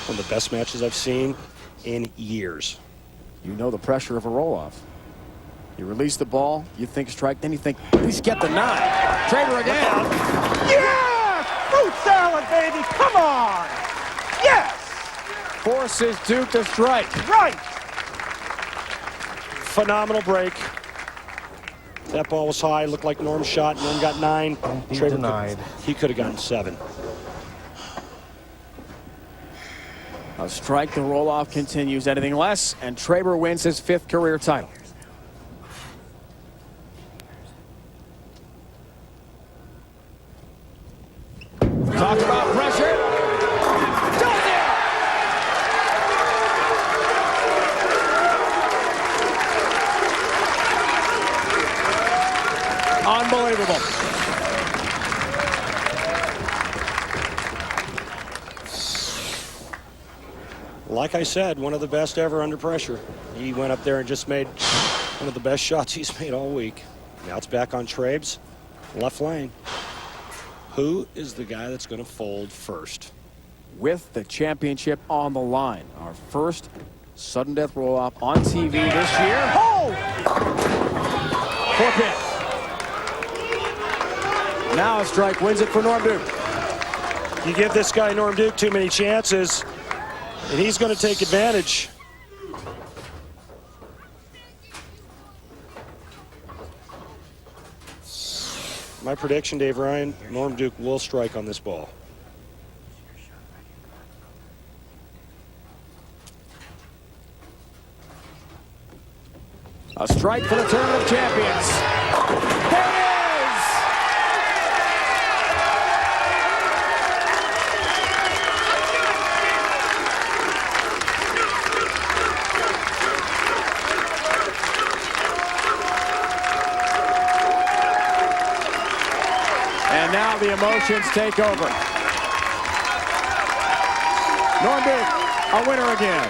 One of the best matches I've seen in years. You know the pressure of a roll-off. You release the ball, you think strike, then you think, at least get the 9. Traber again. Yeah! Fruit salad, baby! Come on! Yes! forces Duke to strike. Right! Phenomenal break. That ball was high, looked like Norm's shot. Norm got 9. He Traber denied. He could have gotten 7. A strike, the roll-off continues. Anything less, and Traber wins his 5th career title. Talk about pressure. Does it! Unbelievable. Like I said, one of the best ever under pressure. He went up there and just made one of the best shots he's made all week. Now it's back on Trabes, left lane. Who is the guy that's going to fold first? With the championship on the line, our first sudden death roll-off on TV this year. Oh! 4 pin. Now a strike wins it for Norm Duke. You give this guy Norm Duke too many chances, and he's going to take advantage. My prediction, Dave Ryan, Norm Duke will strike on this ball. A strike for the Tournament of Champions. There it is! And now the emotions take over. Norm Duke, a winner again.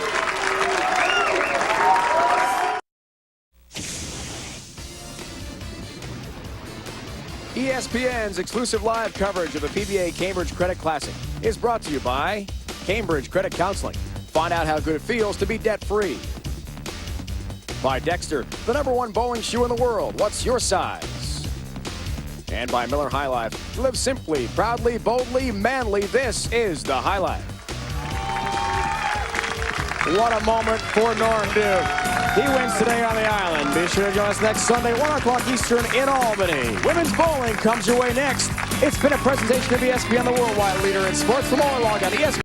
ESPN's exclusive live coverage of the PBA Cambridge Credit Classic is brought to you by Cambridge Credit Counseling. Find out how good it feels to be debt-free. By Dexter, the #1 bowling shoe in the world. What's your size? And by Miller High Life. Live simply, proudly, boldly, manly. This is the High Life. What a moment for Norm Duke. He wins today on the island. Be sure to join us next Sunday, 1 o'clock Eastern in Albany. Women's bowling comes your way next. It's been a presentation of ESPN, the worldwide leader in sports. For more, log on ESPN.